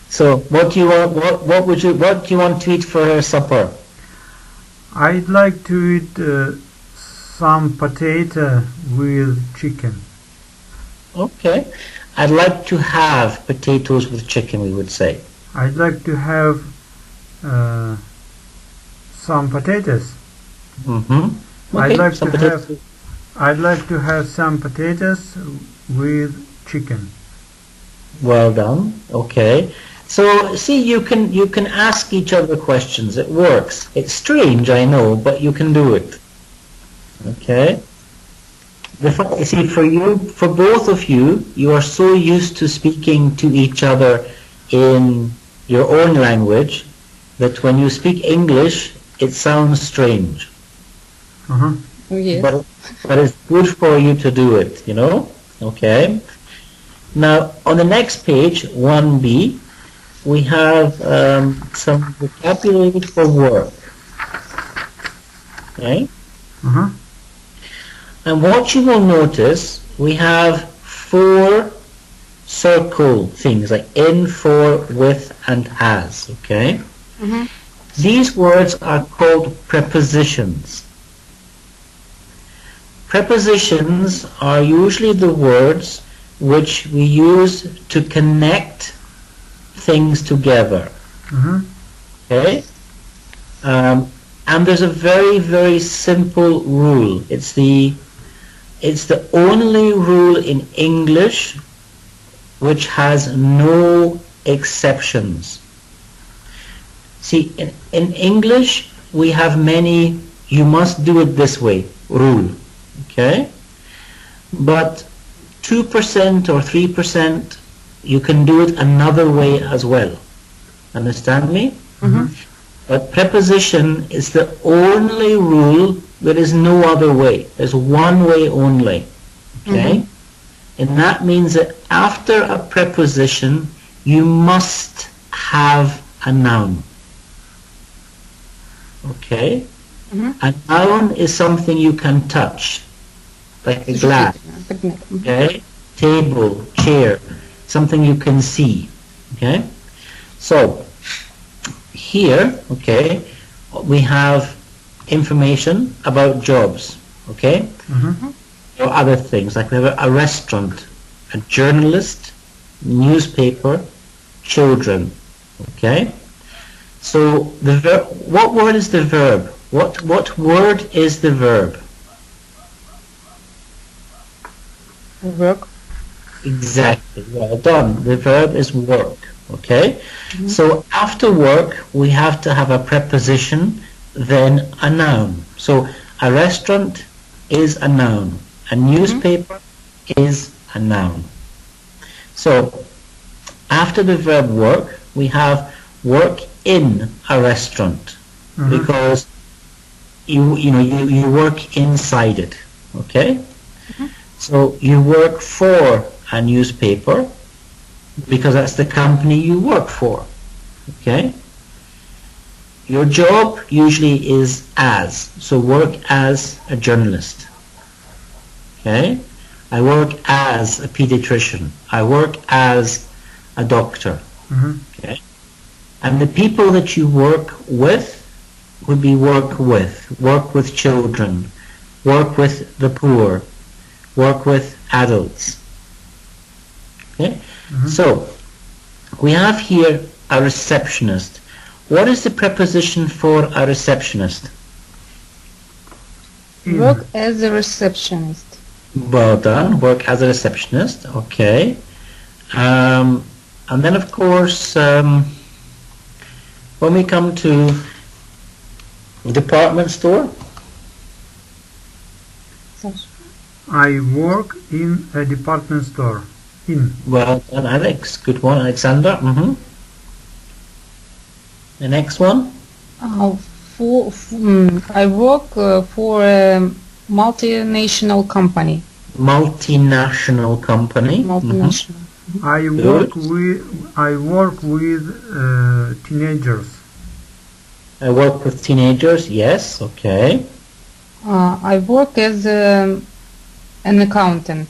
[SPEAKER 1] So, what do you want? What do you want to eat for supper?
[SPEAKER 2] I'd like to eat some potato with chicken.
[SPEAKER 1] Okay. I'd like to have potatoes with chicken, we would say.
[SPEAKER 2] I'd like to have some potatoes.
[SPEAKER 1] Okay.
[SPEAKER 2] I'd like to have some potatoes with chicken.
[SPEAKER 1] Well done. Okay. So see, you can ask each other questions. It works. It's strange, I know, but you can do it. Okay. You see, for both of you, you are so used to speaking to each other in your own language that when you speak English, it sounds strange.
[SPEAKER 2] Uh-huh.
[SPEAKER 3] Oh, yes.
[SPEAKER 1] But it's good for you to do it, you know? Okay. Now, on the next page, 1b, we have some vocabulary for work. Okay?
[SPEAKER 2] Uh-huh.
[SPEAKER 1] And what you will notice, we have 4 circle things, like in, for, with, and as, okay?
[SPEAKER 3] Mm-hmm.
[SPEAKER 1] These words are called prepositions. Prepositions are usually the words which we use to connect things together.
[SPEAKER 2] Mm-hmm.
[SPEAKER 1] Okay? And there's a very, very simple rule. It's the only rule in English which has no exceptions. See, in English, we have many, you must do it this way, rule. Okay? But 2% or 3%, you can do it another way as well. Understand me?
[SPEAKER 3] Mm-hmm.
[SPEAKER 1] But preposition is the only rule. There is no other way. There's one way only. Okay?
[SPEAKER 3] Mm-hmm.
[SPEAKER 1] And that means that after a preposition, you must have a noun. Okay?
[SPEAKER 3] Mm-hmm.
[SPEAKER 1] A noun is something you can touch, like a glass, okay? Table, chair, something you can see. Okay? So, here, okay, we have information about jobs, okay?
[SPEAKER 2] Mm-hmm.
[SPEAKER 1] Or other things, like we have a restaurant, a journalist, newspaper, children, okay? So the verb, what word is the verb? What word is the verb?
[SPEAKER 3] Work.
[SPEAKER 1] Exactly, well done. The verb is work, okay?
[SPEAKER 3] Mm-hmm.
[SPEAKER 1] So after work, we have to have a preposition, then a noun. So a restaurant is a noun. A newspaper is a noun. So after the verb work, we have work in a restaurant, because you work inside it. Okay? So you work for a newspaper because that's the company you work for. Okay? Your job usually is as, so work as a journalist. Okay? I work as a pediatrician. I work as a doctor. Okay? And the people that you work with, would be work with children, work with the poor, work with adults. Okay? So, we have here a receptionist. What is the preposition for a receptionist?
[SPEAKER 3] Work as a receptionist.
[SPEAKER 1] Well done. Work as a receptionist. Okay. And then, of course, when we come to department store,
[SPEAKER 2] I work in a department store.
[SPEAKER 1] Well done, Alex. Good one, Alexander. The next one?
[SPEAKER 3] I work for a multinational company.
[SPEAKER 1] Multinational company.
[SPEAKER 3] Multinational.
[SPEAKER 2] I work with teenagers.
[SPEAKER 1] I work with teenagers. Yes. Okay.
[SPEAKER 3] I work as an accountant.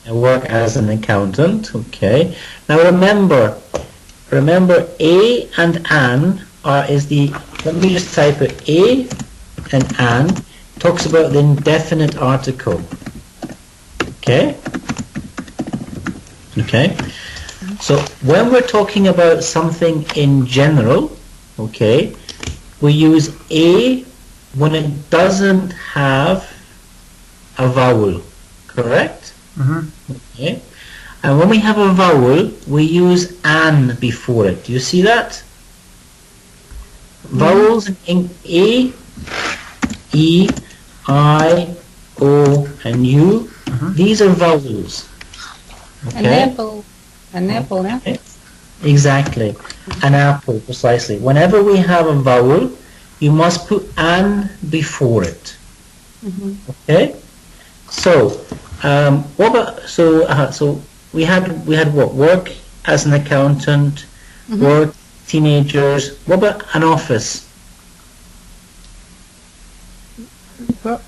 [SPEAKER 1] I work as an accountant. Okay. Now remember, a and an is the. Let me just type it. A and an talks about the indefinite article. Okay. Okay. So when we're talking about something in general, okay, we use a when it doesn't have a vowel. Correct? Okay. And when we have a vowel, we use an before it. Do you see that? Vowels in A, E, I, O, and U. These are vowels. Okay?
[SPEAKER 3] An apple, yeah?
[SPEAKER 1] Okay. Exactly. An apple, precisely. Whenever we have a vowel, you must put an before it. Okay? So, what about so we had what? Work as an accountant, work, teenagers. What about an office? Work.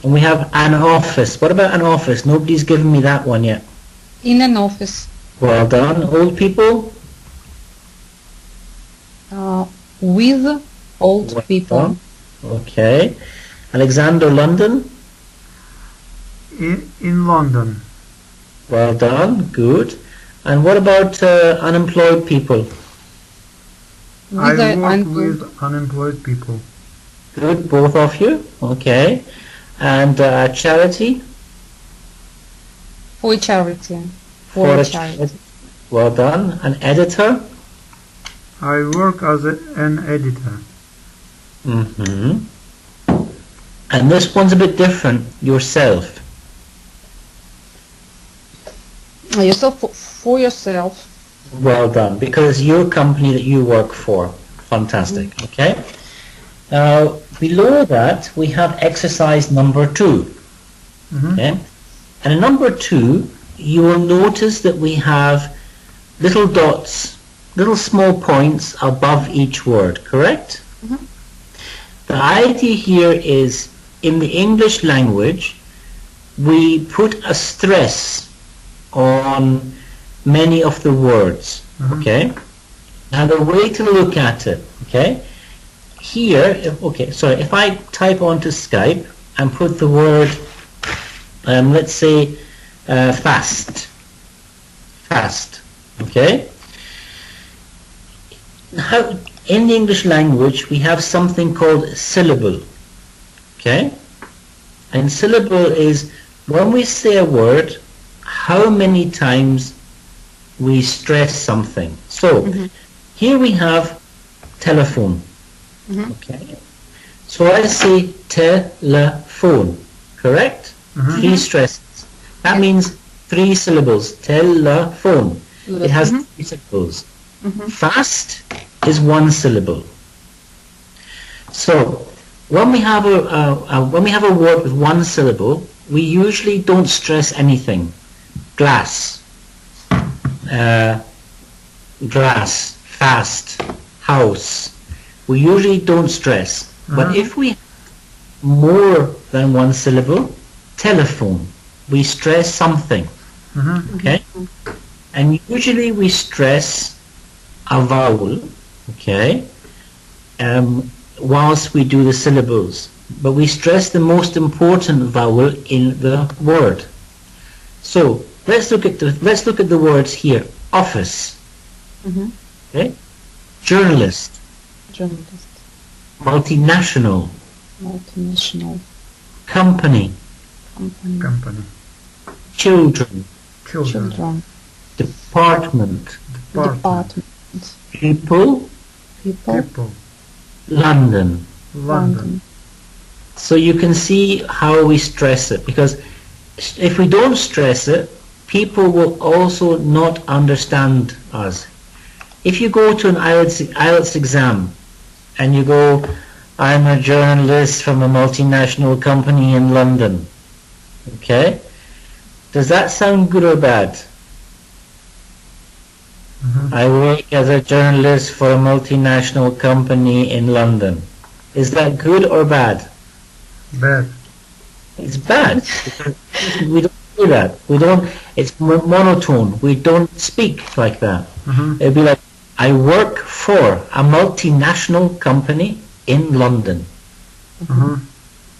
[SPEAKER 1] And we have an office. What about an office? Nobody's given me that one yet.
[SPEAKER 3] In an office.
[SPEAKER 1] Well done. Old people?
[SPEAKER 3] With old people.
[SPEAKER 1] Done. Okay. Alexander, London?
[SPEAKER 2] In London.
[SPEAKER 1] Well done. Good. And what about unemployed people?
[SPEAKER 2] I work with unemployed people.
[SPEAKER 1] Good, both of you. Okay. And charity?
[SPEAKER 3] For charity.
[SPEAKER 1] For a charity. Well done. An editor?
[SPEAKER 2] I work as an editor.
[SPEAKER 1] And this one's a bit different. Yourself.
[SPEAKER 3] For yourself.
[SPEAKER 1] Well done. Because it's your company that you work for. Fantastic. Okay. Now, below that, we have exercise number 2. Okay. And in number 2, you will notice that we have little dots, little small points above each word, correct? The idea here is, in the English language, we put a stress on many of the words, okay? Now the way to look at it, okay? Here, if I type onto Skype and put the word, let's say, fast, okay? How, in the English language, we have something called syllable, okay? And syllable is when we say a word, how many times we stress something. So, here we have telephone, okay? So I say telephone, correct? 3 stresses. That means 3 syllables. Telephone. It has 3 syllables. Fast is 1 syllable. So when we have a word with 1 syllable, we usually don't stress anything. Glass, grass, fast, house. We usually don't stress. But if we have more than 1 syllable, telephone, we stress something. Okay? And usually we stress a vowel okay, whilst we do the syllables, but we stress the most important vowel in the word. So let's look at the words here. Office, okay, journalist, multinational, company, children, department, people, London. So you can see how we stress it, because if we don't stress it, people will also not understand us. If you go to an IELTS exam and you go, I'm a journalist from a multinational company in London, okay, does that sound good or bad? I work as a journalist for a multinational company in London. Is that good or bad?
[SPEAKER 2] Bad.
[SPEAKER 1] It's bad, because we don't do that. We don't, it's monotone. We don't speak like that. It'd be like, I work for a multinational company in London.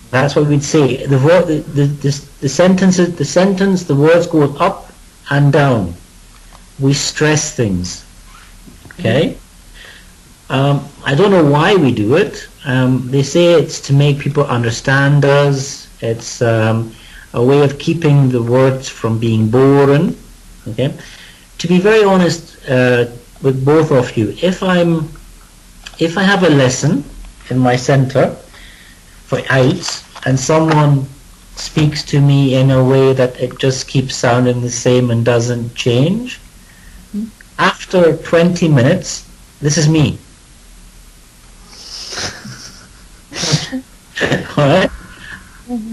[SPEAKER 1] That's what we'd say. The sentence, the words go up and down. We stress things. Okay? I don't know why we do it. They say it's to make people understand us. It's a way of keeping the words from being boring. Okay? To be very honest with both of you, if I have a lesson in my center for IELTS and someone speaks to me in a way that it just keeps sounding the same and doesn't change, after 20 minutes, this is me. Alright?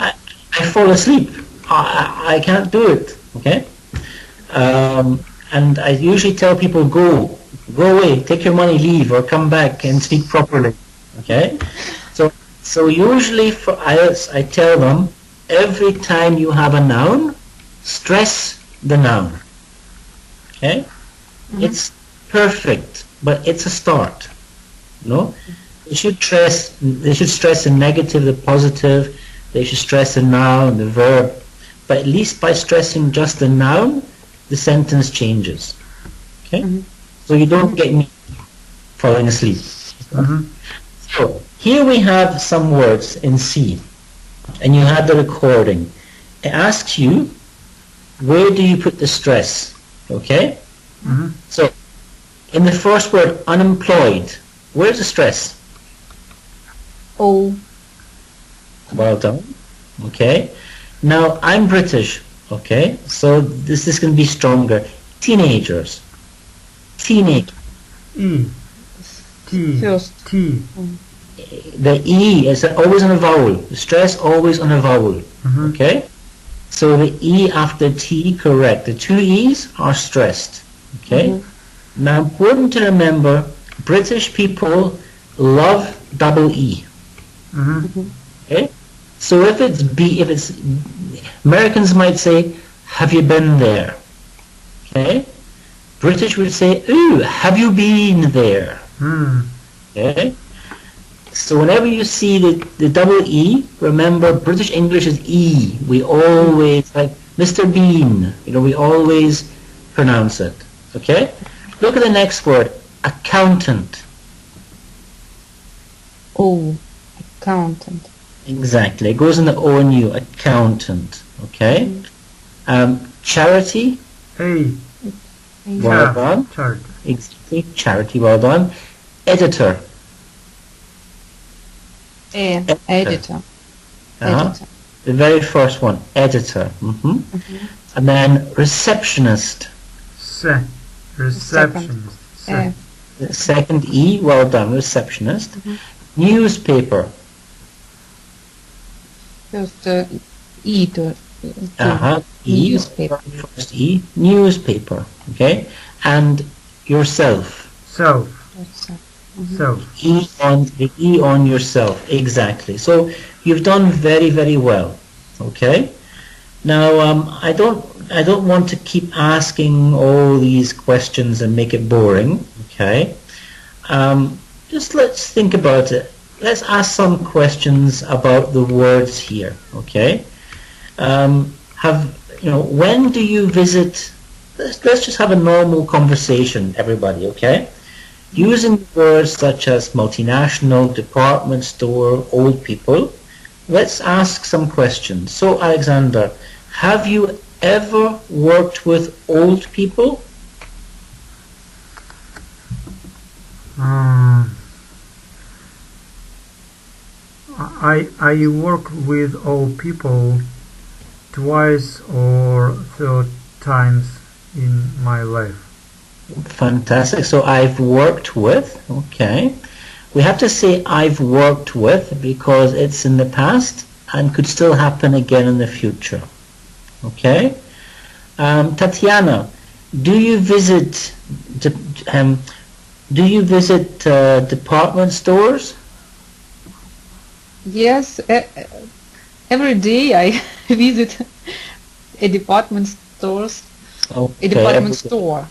[SPEAKER 1] I fall asleep. I can't do it. Okay? And I usually tell people, go away, take your money, leave, or come back and speak properly. Okay? So usually for IELTS, I tell them, every time you have a noun, stress the noun. Okay? It's perfect, but it's a start. No? They should stress the negative, the positive. They should stress the noun, the verb. But at least by stressing just the noun, the sentence changes. Okay? So you don't get me falling asleep. So here we have some words in C, and you had the recording. It asks you, where do you put the stress? Okay? So in the first word, unemployed, where's the stress?
[SPEAKER 3] O.
[SPEAKER 1] Well done. Okay. Now I'm British. Okay. So this is going to be stronger. Teenagers. Teenage.
[SPEAKER 2] E. T.
[SPEAKER 3] First.
[SPEAKER 2] T.
[SPEAKER 1] The E is always on a vowel. The stress always on a vowel. Okay. So the E after T, correct. The two E's are stressed. Okay. Now important to remember, British people love double E. Okay. So if it's Americans might say, have you been there? Okay. British would say, ooh, have you been there? Okay. So whenever you see the double E, remember British English is E. We always, like Mr. Bean, we always pronounce it. Okay. Look at the next word, accountant.
[SPEAKER 3] O. Accountant.
[SPEAKER 1] Exactly. It goes in the O and U. Accountant. Okay. Charity.
[SPEAKER 2] A.
[SPEAKER 1] Well done.
[SPEAKER 2] Charity.
[SPEAKER 1] Exactly. Charity. Well done. Editor.
[SPEAKER 3] Editor. Editor.
[SPEAKER 1] The very first one. Editor. And then receptionist.
[SPEAKER 2] Se. Receptionist. Se.
[SPEAKER 1] The second E. Well done. Receptionist. Newspaper.
[SPEAKER 3] First E to
[SPEAKER 1] E.
[SPEAKER 3] Newspaper.
[SPEAKER 1] First E. Newspaper. Okay. And yourself.
[SPEAKER 2] Self.
[SPEAKER 1] Self. The E on yourself. Exactly. So you've done very, very well. Okay. Now I don't want to keep asking all these questions and make it boring. Okay. just let's think about it. Let's ask some questions about the words here, okay? When do you visit? Let's just have a normal conversation, everybody, okay? Using words such as multinational, department store, old people, let's ask some questions. So, Alexander, have you ever worked with old people?
[SPEAKER 2] I work with old people twice or 3 times in my life.
[SPEAKER 1] Fantastic. So I've worked with, okay. We have to say I've worked with because it's in the past and could still happen again in the future. Okay. Tatiana, do you visit department stores?
[SPEAKER 3] Yes, every day I visit a department stores.
[SPEAKER 1] Okay.
[SPEAKER 3] A department store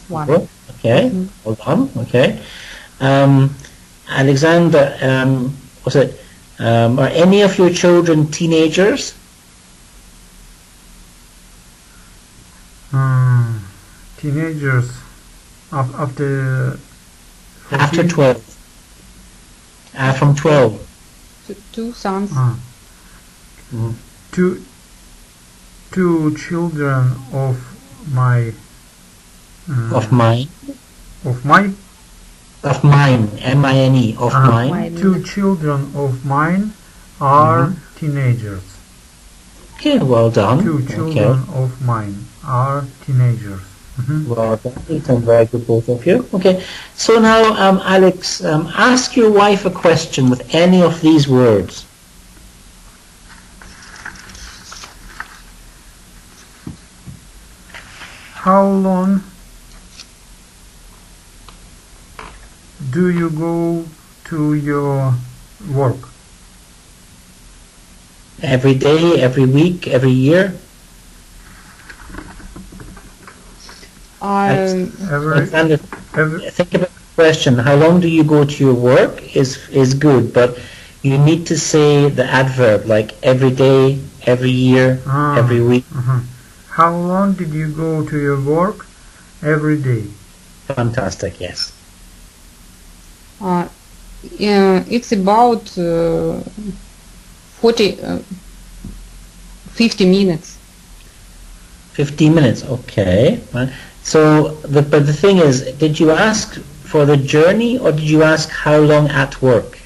[SPEAKER 3] one.
[SPEAKER 1] Okay, hold on. Okay. Alexander, are any of your children teenagers?
[SPEAKER 2] Teenagers after
[SPEAKER 1] 12. From 12.
[SPEAKER 3] Two sons.
[SPEAKER 2] Two children of mine,
[SPEAKER 1] M-I-N-E, of mine.
[SPEAKER 2] Two children of mine are teenagers.
[SPEAKER 1] Okay, well done.
[SPEAKER 2] Two children of mine are teenagers.
[SPEAKER 1] Well done, very good, both of you. Okay, so now, Alex, ask your wife a question with any of these words.
[SPEAKER 2] How long do you go to your work?
[SPEAKER 1] Every day, every week, every year? Alexander, think about the question. How long do you go to your work is good, but you need to say the adverb, like every day, every year, every week.
[SPEAKER 2] How long did you go to your work? Every day.
[SPEAKER 1] Fantastic, yes.
[SPEAKER 3] It's about 50 minutes.
[SPEAKER 1] 15 minutes, okay. So, but the thing is, did you ask for the journey or did you ask how long at work?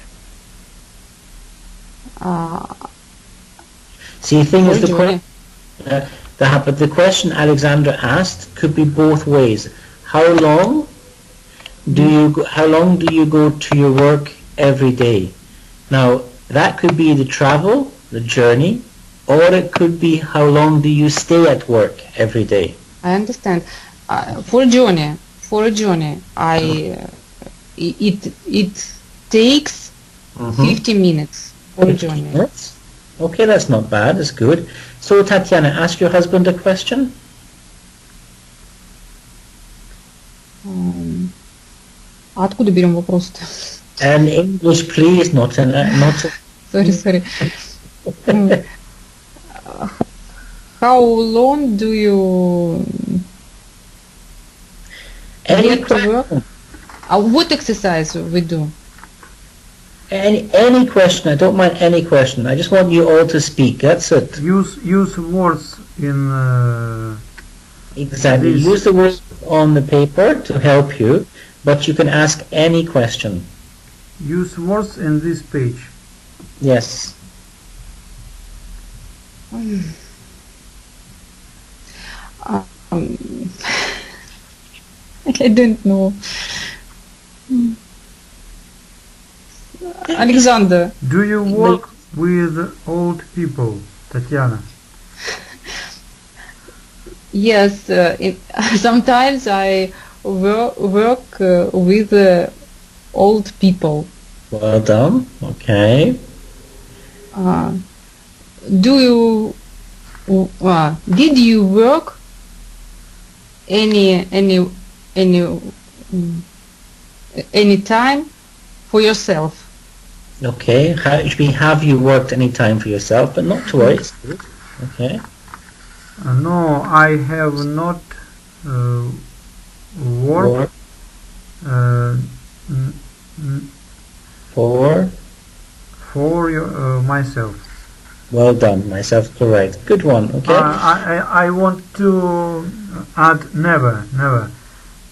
[SPEAKER 1] See, the thing is, but the question Alexander asked could be both ways. How long do you go to your work every day? Now, that could be the travel, the journey, or it could be how long do you stay at work every day?
[SPEAKER 3] I understand. For a journey, it takes 50 minutes for a journey.
[SPEAKER 1] Minutes? Okay, that's not bad. That's good. So, Tatiana, ask your husband a question.
[SPEAKER 3] Откуда берем вопрос-то?
[SPEAKER 1] And English, please, not.
[SPEAKER 3] Sorry. How long do you get to work? What exercise we do?
[SPEAKER 1] Any question. I don't mind any question. I just want you all to speak. That's it.
[SPEAKER 2] Use words in.
[SPEAKER 1] Exactly.
[SPEAKER 2] This.
[SPEAKER 1] Use the words on the paper to help you, but you can ask any question.
[SPEAKER 2] Use words in this page.
[SPEAKER 1] Yes.
[SPEAKER 3] I don't know. Alexander.
[SPEAKER 2] Do you work with old people, Tatiana?
[SPEAKER 3] Yes, sometimes I work with old people.
[SPEAKER 1] Well done. Okay.
[SPEAKER 3] Did you work any any time for yourself.
[SPEAKER 1] Okay, it should be have you worked any time for yourself, but not twice. Okay.
[SPEAKER 2] No, I have not worked for myself.
[SPEAKER 1] Well done, myself correct. Good one. Okay.
[SPEAKER 2] I want to add never.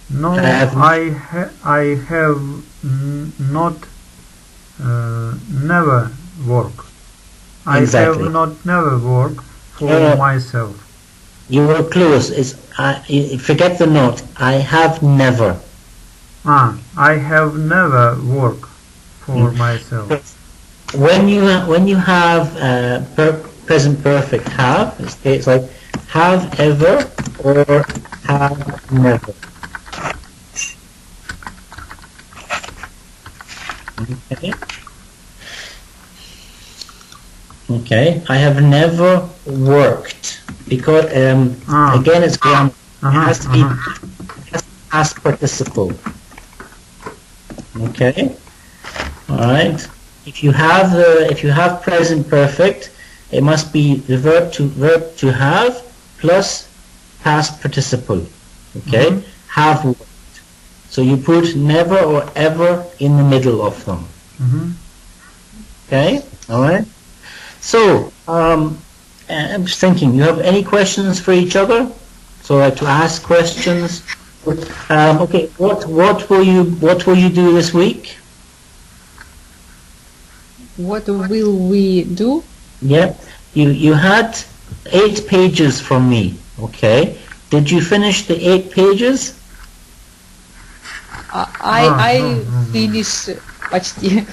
[SPEAKER 2] No, I have not never work.
[SPEAKER 1] Exactly.
[SPEAKER 2] I have not never work for myself.
[SPEAKER 1] You were close. Forget the not. I have never.
[SPEAKER 2] I have never work for myself.
[SPEAKER 1] When you have present perfect have, it's like have ever or have never. Okay. Okay. I have never worked because again it's grammar. It has to be past participle. Okay. All right. If you have present perfect, it must be the verb to have plus past participle. Okay. Have worked. So you put never or ever in the middle of them. Okay. All right. So I'm just thinking. You have any questions for each other? So like to ask questions. Okay. What will you do this week?
[SPEAKER 3] What will we do?
[SPEAKER 1] Yeah, you had 8 pages from me. Okay, did you finish the 8 pages?
[SPEAKER 3] I finished почти.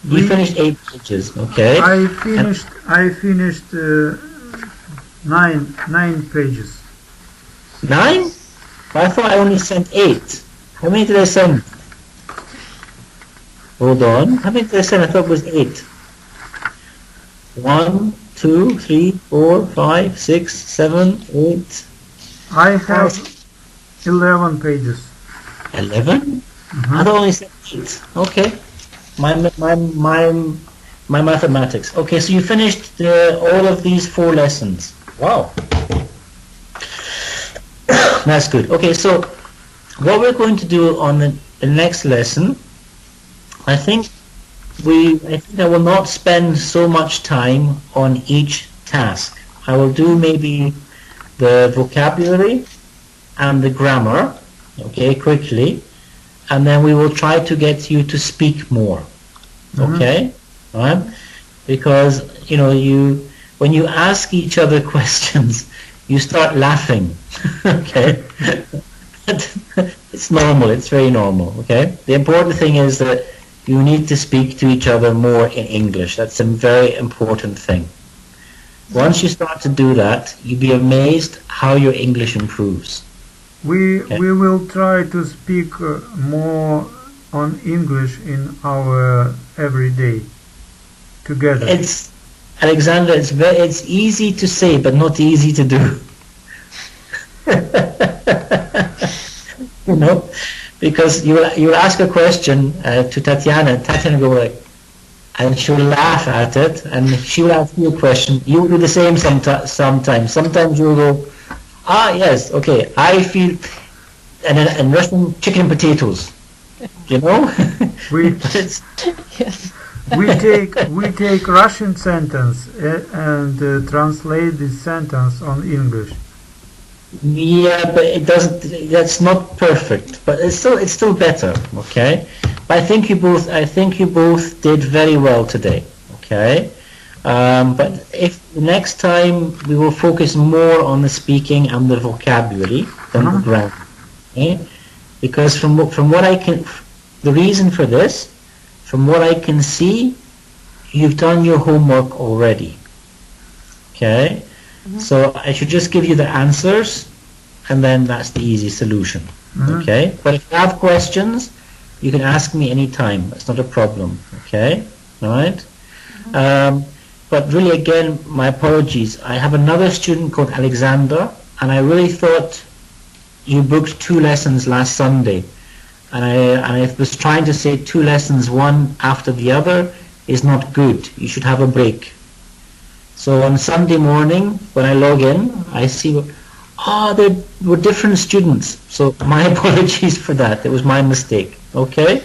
[SPEAKER 1] You finished 8 pages. Okay.
[SPEAKER 2] I finished 9 pages.
[SPEAKER 1] 9? I thought I only sent 8. How many did I send? Hold on. How many did I send? I thought it was 8. 1, 2, 3, 4, 5, 6, 7, 8.
[SPEAKER 2] I have 11 pages.
[SPEAKER 1] 11? I thought I only sent 8. Okay. My mathematics. Okay, so you finished all of these 4 lessons. Wow. That's good. Okay, so what we're going to do on the next lesson, I think I will not spend so much time on each task. I will do maybe the vocabulary and the grammar, okay, quickly, and then we will try to get you to speak more, okay? All right? Because, when you ask each other questions, you start laughing, okay? It's normal, it's very normal, okay? The important thing is that you need to speak to each other more in English. That's a very important thing. Once you start to do that, you'll be amazed how your English improves.
[SPEAKER 2] We will try to speak more on English in our everyday together.
[SPEAKER 1] Alexander, it's easy to say, but not easy to do. Because you'll ask a question to Tatiana, and Tatiana will go like, and she'll laugh at it, and she will ask you a question. You'll do the same sometimes. Sometimes you'll go, yes, okay, I feel, and Russian chicken and potatoes,
[SPEAKER 2] We take Russian sentence and translate this sentence on English.
[SPEAKER 1] Yeah, but it doesn't. That's not perfect, but it's still better. Okay, but I think you both did very well today. Okay, but if next time we will focus more on the speaking and the vocabulary than the grammar. Okay, because from what I can, the reason for this, from what I can see, you've done your homework already. Okay. So I should just give you the answers, and then that's the easy solution. Okay? But if you have questions, you can ask me anytime. That's not a problem. Okay? All right? But really, again, my apologies. I have another student called Alexander, and I really thought you booked 2 lessons last Sunday. and I was trying to say 2 lessons one after the other is not good. You should have a break. So on Sunday morning when I log in, I see, there were different students. So my apologies for that. It was my mistake. Okay.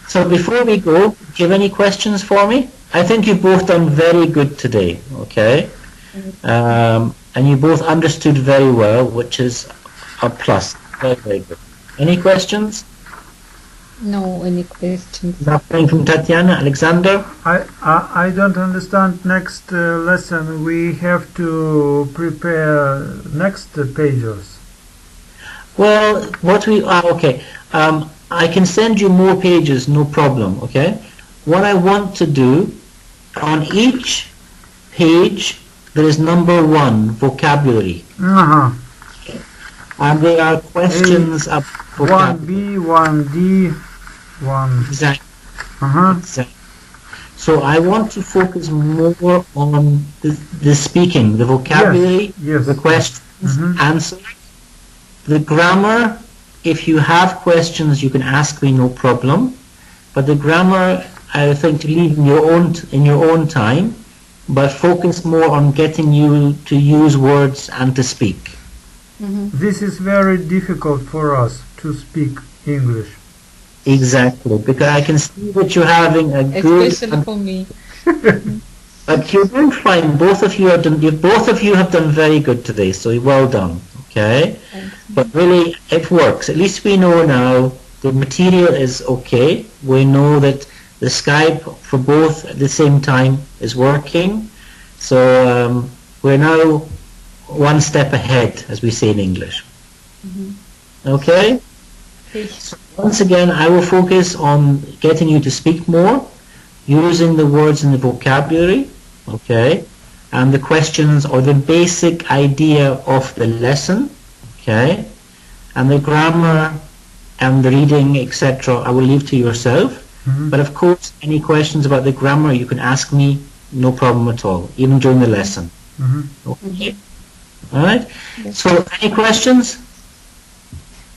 [SPEAKER 1] So before we go, do you have any questions for me? I think you've both done very good today. Okay. And you both understood very well, which is a plus. Very, very good. Any questions?
[SPEAKER 3] No, any questions?
[SPEAKER 1] Nothing from Tatiana. Alexander?
[SPEAKER 2] I don't understand next lesson. We have to prepare next pages.
[SPEAKER 1] Well, what we okay. I can send you more pages, no problem. Okay. What I want to do on each page, there is number 1, vocabulary. And there are questions of vocabulary.
[SPEAKER 2] 1B, 1D, 1.
[SPEAKER 1] Exactly. Exactly. So I want to focus more on the speaking, the vocabulary,
[SPEAKER 2] yes.
[SPEAKER 1] the questions, answers, the grammar. If you have questions, you can ask me, no problem. But the grammar, I think, to leave in your own time. But focus more on getting you to use words and to speak.
[SPEAKER 2] This is very difficult for us to speak English.
[SPEAKER 1] Exactly, because I can see that you're having a good.
[SPEAKER 3] Especially for me.
[SPEAKER 1] But you're doing fine. Both of you have done very good today. So well done. Okay. But really, it works. At least we know now the material is okay. We know that the Skype for both at the same time is working. So we're now one step ahead, as we say in English. Okay? So once again, I will focus on getting you to speak more, using the words in the vocabulary, okay, and the questions or the basic idea of the lesson, okay, and the grammar and the reading, etc. I will leave to yourself. But of course, any questions about the grammar, you can ask me, no problem at all, even during the lesson. Okay. All right. So, any questions?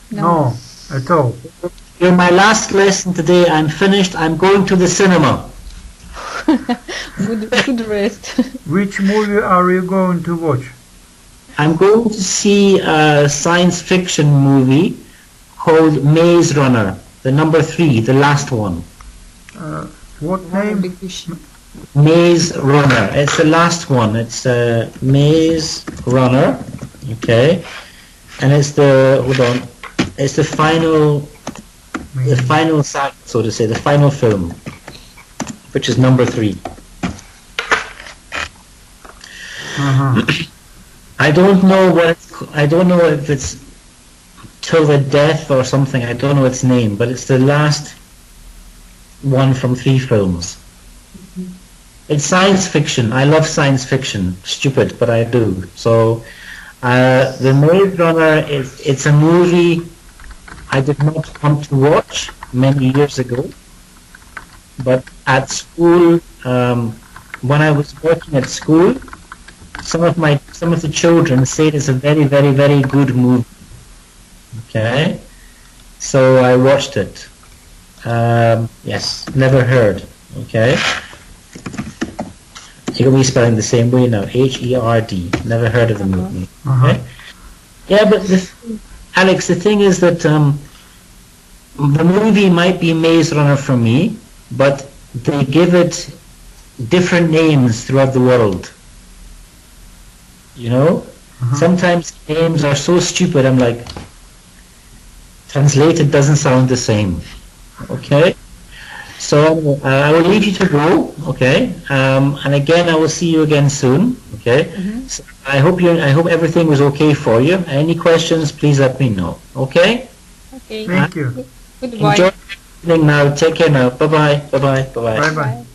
[SPEAKER 2] No, at all.
[SPEAKER 1] You're my last lesson today. I'm finished. I'm going to the cinema.
[SPEAKER 3] Good rest.
[SPEAKER 2] Which movie are you going to watch?
[SPEAKER 1] I'm going to see a science fiction movie called Maze Runner, the number 3, the last one.
[SPEAKER 2] What name?
[SPEAKER 1] Maze Runner. It's the last one. It's Maze Runner. Okay, and it's the It's the final cycle, so to say, the final film, which is number 3. I don't know I don't know if it's Till the Death or something. I don't know its name, but it's the last one from 3 films. It's science fiction. I love science fiction. Stupid, but I do. So the Maze Runner it's a movie I did not want to watch many years ago, but at school, when I was working at school, some of the children said it's a very, very, very good movie. Okay, so I watched it. Yes, never heard. Okay, you're gonna be spelling the same way now. H-E-R-D. Never heard of the movie. Okay. Yeah, but Alex, the thing is that the movie might be Maze Runner for me, but they give it different names throughout the world. You know? Sometimes names are so stupid, I'm like, translated doesn't sound the same. Okay? So I will leave you to go, okay? And again, I will see you again soon, okay? So I hope everything was okay for you. Any questions, please let me know, okay?
[SPEAKER 3] Okay.
[SPEAKER 2] Thank you.
[SPEAKER 3] Goodbye.
[SPEAKER 1] Enjoy the evening now. Take care now. Bye-bye. Bye-bye. Bye-bye.
[SPEAKER 2] Bye-bye.